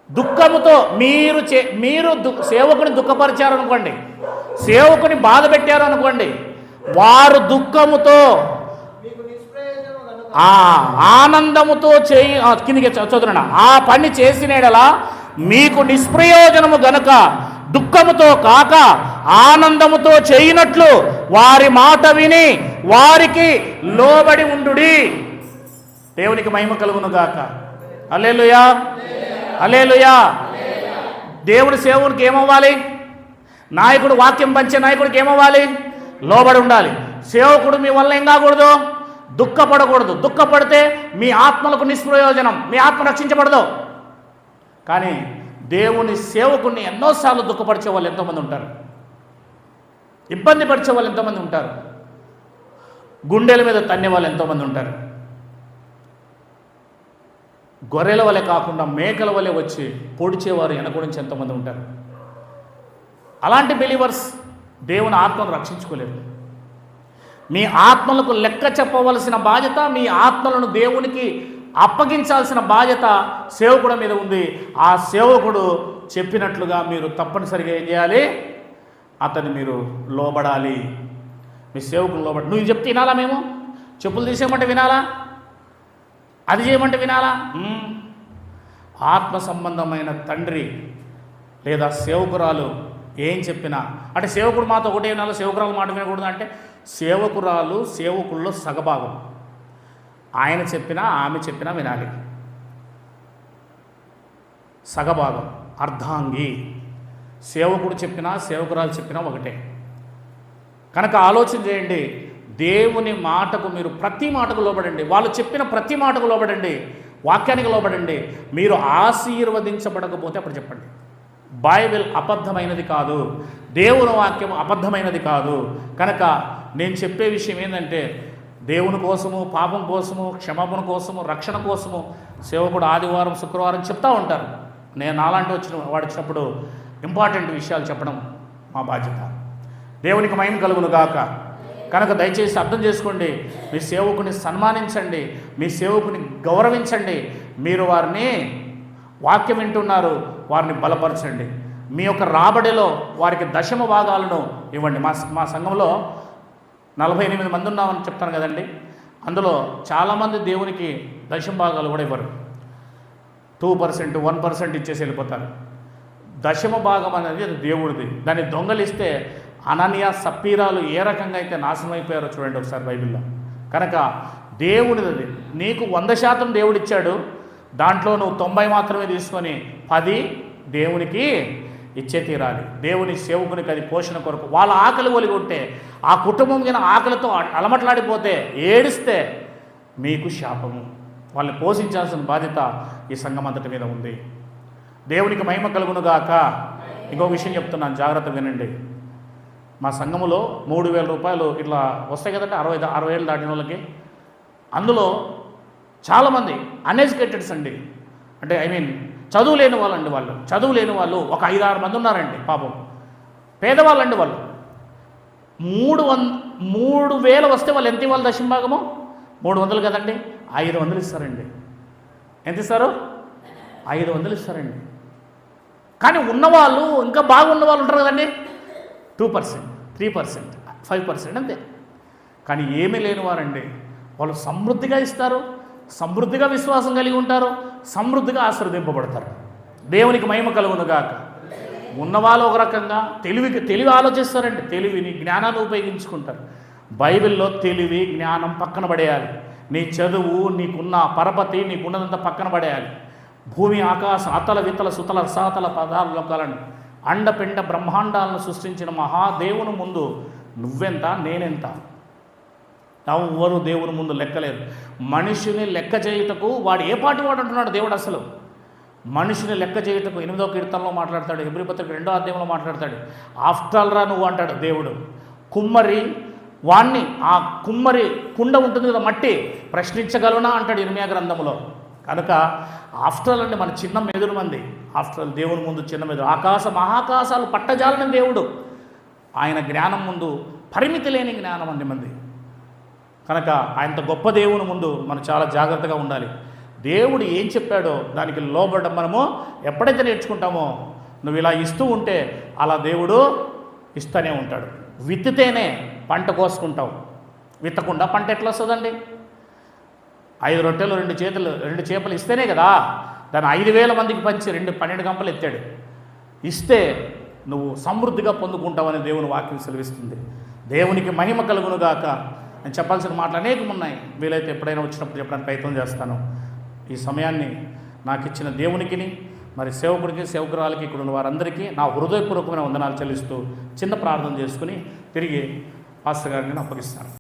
దుఃఖముతో మీరు సేవకుని దుఃఖపరిచారనుకోండి, సేవకుని బాధ పెట్టారనుకోండి, వారు దుఃఖముతో ఆనందముతో కిందికి చదువుతున్నా, ఆ పని చేసినలా మీకు నిష్ప్రయోజనము గనుక దుఃఖముతో కాక ఆనందముతో చేయనట్లు వారి మాట విని వారికి లోబడి ఉండుడి. దేవునికి మహిమ కలుగును గాక. హల్లెలూయా, హల్లెలూయా. దేవుడి సేవకునికి ఏమవ్వాలి? నాయకుడు వాక్యం పంచే నాయకుడికి ఏమవ్వాలి? లోబడి ఉండాలి. సేవకుడు మీ వల్ల ఏం కాకూడదు? దుఃఖపడకూడదు. దుఃఖపడితే మీ ఆత్మలకు నిష్ప్రయోజనం, మీ ఆత్మ రక్షించబడదు. కానీ దేవుని సేవకుడిని ఎన్నోసార్లు దుఃఖపరిచే వాళ్ళు ఎంతోమంది ఉంటారు, ఇబ్బంది పరిచే వాళ్ళు ఎంతోమంది ఉంటారు, గుండెల మీద తన్నే వాళ్ళు ఎంతోమంది ఉంటారు. గొర్రెల వలె కాకుండా మేకల వలె వచ్చి పొడిచేవారు వెనక నుంచి ఎంతోమంది ఉంటారు. అలాంటి బిలీవర్స్ దేవుని ఆత్మను రక్షించుకోలేరు. మీ ఆత్మలకు లెక్క చెప్పవలసిన బాధ్యత, మీ ఆత్మలను దేవునికి అప్పగించాల్సిన బాధ్యత సేవకుడి మీద ఉంది. ఆ సేవకుడు చెప్పినట్లుగా మీరు తప్పనిసరిగా ఏం చేయాలి? అతన్ని మీరు లోబడాలి. మీ సేవకుడు లోబడి, నువ్వు చెప్తే వినాలా? మేము చెప్పులు తీసేయమంటే వినాలా? అది చేయమంటే వినాలా? ఆత్మ సంబంధమైన తండ్రి లేదా సేవకురాలు ఏం చెప్పినా, అంటే సేవకుడు మాతో ఒకటే వినాలి, సేవకురాలు మాట వినకూడదు అంటే, సేవకురాలు సేవకుల్లో సగభాగం. ఆయన చెప్పినా ఆమె చెప్పినా వినాలి. సగభాగం అర్ధాంగి. సేవకుడు చెప్పినా సేవకురాలు చెప్పినా ఒకటే. కనుక ఆలోచన చేయండి. దేవుని మాటకు మీరు ప్రతి మాటకు లోబడండి. వాళ్ళు చెప్పిన ప్రతి మాటకు లోబడండి, వాక్యానికి లోబడండి. మీరు ఆశీర్వదించబడకపోతే అప్పుడు చెప్పండి. బైబిల్ అబద్ధమైనది కాదు, దేవుని వాక్యం అబద్ధమైనది కాదు. కనుక నేను చెప్పే విషయం ఏంటంటే, దేవుని కోసము, పాపం కోసము, క్షమాపణ కోసము, రక్షణ కోసము సేవకుడు ఆదివారం శుక్రవారం చెప్తూ ఉంటారు. నేను నాలాంటి వచ్చినప్పుడు ఇంపార్టెంట్ విషయాలు చెప్పడం మా బాధ్యత. దేవునికి మహిమ కలుగును గాక. కనుక దయచేసి అర్థం చేసుకోండి. మీ సేవకుని సన్మానించండి, మీ సేవకుని గౌరవించండి. మీరు వారిని వాక్యం వింటున్నారు, వారిని బలపరచండి. మీ యొక్క రాబడిలో వారికి దశమ భాగాలను ఇవ్వండి. మా సంఘంలో 48 మంది ఉన్నామని చెప్తాను కదండి. అందులో చాలామంది దేవునికి దశమ భాగాలు కూడా ఇవ్వరు. 2%, 1% ఇచ్చేసి వెళ్ళిపోతారు. దశమ భాగం అనేది అది దేవుడిది. దాన్ని దొంగలిస్తే అననీయ సప్పీరాలు ఏ రకంగా అయితే నాశనం అయిపోయారో చూడండి ఒకసారి బైబిల్లో. కనుక దేవుడిది. నీకు 100% దేవుడిచ్చాడు, దాంట్లో నువ్వు 90 మాత్రమే తీసుకొని 10 దేవునికి ఇచ్చే తీరాలి. దేవుని సేవకునికి అది పోషణ కొరకు. వాళ్ళ ఆకలి ఒలిగి ఉంటే, ఆ కుటుంబం కింద ఆకలితో అలమట్లాడిపోతే, ఏడిస్తే మీకు శాపము. వాళ్ళని పోషించాల్సిన బాధ్యత ఈ సంఘం అంతటి మీద ఉంది. దేవునికి మహిమ కలుగును గాక. ఇంకో విషయం చెప్తున్నాను, జాగ్రత్తగా వినండి. మా సంఘములో 3,000 రూపాయలు ఇట్లా వస్తాయి కదండి 60 ఏళ్ళు దాటిన వాళ్ళకి. అందులో చాలామంది అన్ఎడ్యుకేటెడ్స్ అండి, అంటే చదువు లేని వాళ్ళండి. వాళ్ళు చదువు లేని వాళ్ళు ఒక 5-6 మంది ఉన్నారండి. పాపం పేదవాళ్ళండి వాళ్ళు. 3,000 వస్తే వాళ్ళు ఎంత ఇవ్వాలి దశంభాగము? 300 కదండి, 500 ఇస్తారండి. ఎంత ఇస్తారు? 500 ఇస్తారండి. కానీ ఉన్నవాళ్ళు, ఇంకా బాగున్న వాళ్ళు ఉంటారు కదండి, 2%, 3%, 5% అంతే. కానీ ఏమీ లేని వారండి, వాళ్ళు సమృద్ధిగా ఇస్తారు, సమృద్ధిగా విశ్వాసం కలిగి ఉంటారు, సమృద్ధిగా ఆశీర్వదింపబడతారు. దేవునికి మహిమ కలుగునుగాక. ఉన్నవాళ్ళు ఒక రకంగా తెలివి ఆలోచిస్తారండి, తెలివిని జ్ఞానాన్ని ఉపయోగించుకుంటారు. బైబిల్లో తెలివి జ్ఞానం పక్కన పడేయాలి. నీ చదువు, నీకున్న పరపతి, నీకున్నదంతా పక్కన పడేయాలి. భూమి ఆకాశం అతల వితల సుతల రసాతల పదాల లోకాలను అండపిండ బ్రహ్మాండాలను సృష్టించిన మహాదేవుని ముందు నువ్వెంత, నేనెంత? ఎవ్వరు దేవుని ముందు లెక్కలేదు. మనిషిని లెక్క చేయుటకు వాడు ఏ పాటి వాడు అంటున్నాడు దేవుడు. అసలు మనిషిని లెక్క చేయుటకు 8వ కీర్తనలో మాట్లాడతాడు, హెబ్రీ పత్రిక 2వ అధ్యాయంలో మాట్లాడతాడు. ఆఫ్టర్ రా నువ్వు అంటాడు దేవుడు. కుమ్మరి వాణ్ణి, ఆ కుమ్మరి కుండ ఉంటుంది కదా మట్టి, ప్రశ్నించగలనా అంటాడు ఇర్మీయా గ్రంథంలో. కనుక ఆఫ్టర్ అండి మన చిన్న మెదురు మంది. ఆఫ్టర్ దేవుని ముందు చిన్న మెదురు. మహాకాశాలు పట్టజాలని దేవుడు. ఆయన జ్ఞానం ముందు పరిమితి లేని జ్ఞానం అండి మంది. కనుక ఆయనంత గొప్ప దేవుని ముందు మనం చాలా జాగ్రత్తగా ఉండాలి. దేవుడు ఏం చెప్పాడో దానికి లోబడడం మనము ఎప్పుడైతే నేర్చుకుంటామో, నువ్వు ఇలా ఇస్తూ ఉంటే అలా దేవుడు ఇస్తూనే ఉంటాడు. విత్తితేనే పంట కోసుకుంటావు, విత్తకుండా పంట ఎట్లా వస్తుందండి? 5 రొట్టెలు 2 చేపలు ఇస్తేనే కదా దాన్ని 5,000 మందికి పంచి 12 గంపలు ఎత్తాడు. ఇస్తే నువ్వు సమృద్ధిగా పొందుకుంటావని దేవుని వాక్యం సెలవిస్తుంది. దేవునికి మహిమ కలుగునుగాక. నేను చెప్పాల్సిన మాటలు అనేకం ఉన్నాయి, వీలైతే ఎప్పుడైనా వచ్చినప్పుడు చెప్పడానికి ప్రయత్నం చేస్తాను. ఈ సమయాన్ని నాకు ఇచ్చిన దేవునికిని, మరి సేవకుడికి, సేవకురాలకి, ఇక్కడ ఉన్న వారందరికీ నా హృదయపూర్వకమైన వందనాలు చెల్లిస్తూ చిన్న ప్రార్థన చేసుకుని తిరిగి పాస్టర్ గారిని అప్పగిస్తాను.